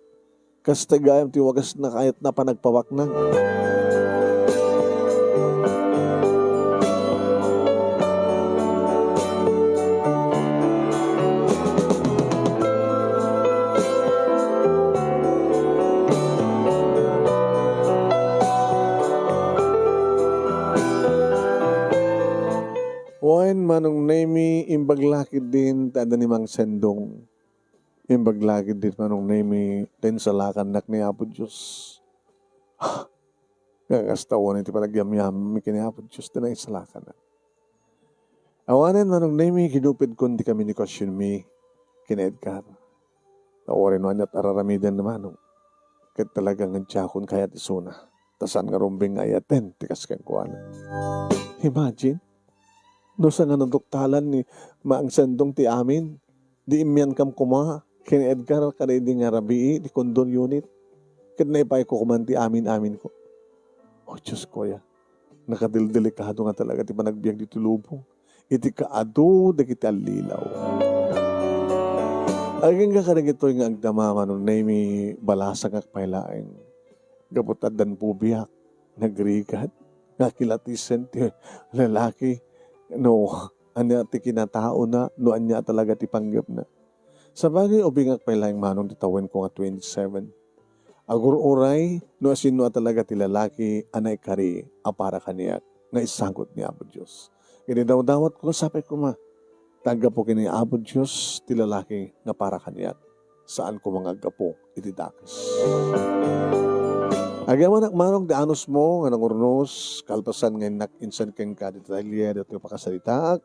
Kasta gayam tiwagas na kayat na panagpawaknang. Wan manong nemi imbaglakid din tada ni Mang Sendong. Imbaglakid din manong nemi din sa lakan nak ni Apo Diyos. Kagastawan iti palagyam-yam kini Apo Diyos din ang isalakan na. Awanan manong nemi kinupid kundi kami ni Question Me kini Edgar. Kawarin mo at araramidan naman. No? Kahit talagang nagtsakon kaya tisuna. Tasan nga rumbing ayaten, tikas kang kuwan. Imagine, no sa nga naduktalan ni maang sendong ti amin, di imyan kam kuma, kin Edgar, kanay di nga rabii, di kondon unit. Kahit naipay ko kumanti amin ko. Oh, Diyos ko ya. Nakadildelikado nga talaga ti panagbiag dito lubong. Iti kaado da kita lilaw. Aging ka kanang ito nga agdamama nung na may balasang akpailaing. Gabutad dan pubiyak. Nagrigat. Nakilatisan ti lalaki. No, anya ti kinatao na. No, anya talaga ti panggap na. Sa bagay ubing akpailaing manong titawin ko nga 27. Agur-uray, no asino talaga ti lalaki, anay kari, apara kaniyak, nga isagot ni Apo Diyos. Kini daw-dawat ko, sabi ko ma, taga po kini Apo Diyos, ti lalaki, nga para kaniyak. Saan ko mga gapo, iti dakas. Agaman manong di anos mo, nga nangurnos, kalpasan nga insan keng ka, dito talya, dito pakasalitaak,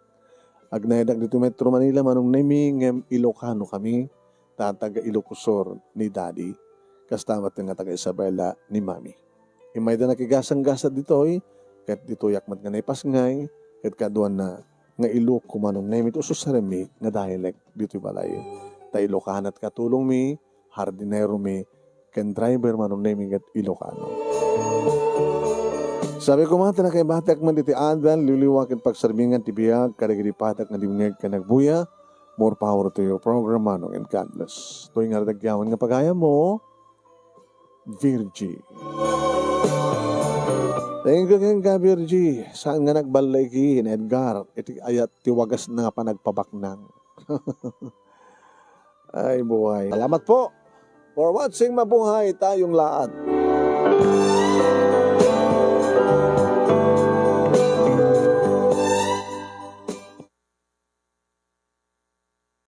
agnayadak dito Metro Manila, manong naming Ilocano kami, tataga Ilocosur ni Daddy, kastamat nga taga Isabela ni Mami. Imay da nakigasang-gasad dito kahit dito yakmat nga naipasngay, kahit kaduan na nga ilok kumanong na ito susarami nga dialect dito balay. Ta Ilocanat katulong mi, hardinero mi, ken driver manong naming at Ilocano. Sabi ko mga na kay batak man diti adan, liliwakin pagsarbingan tibiyag, karigiripatak nga dimngeg ka nagbuya, more power to your program manong and God bless. Tuwing nga radagyawan nga pagaya mo, Virgie. Thank you ka, Virgie. Saan nga nagbalay ki, Edgar? Iti ayat tiwagas na nga pa nagpabaknang. Ay, buhay. Salamat po for watching Mabuhay Tayong Lahat.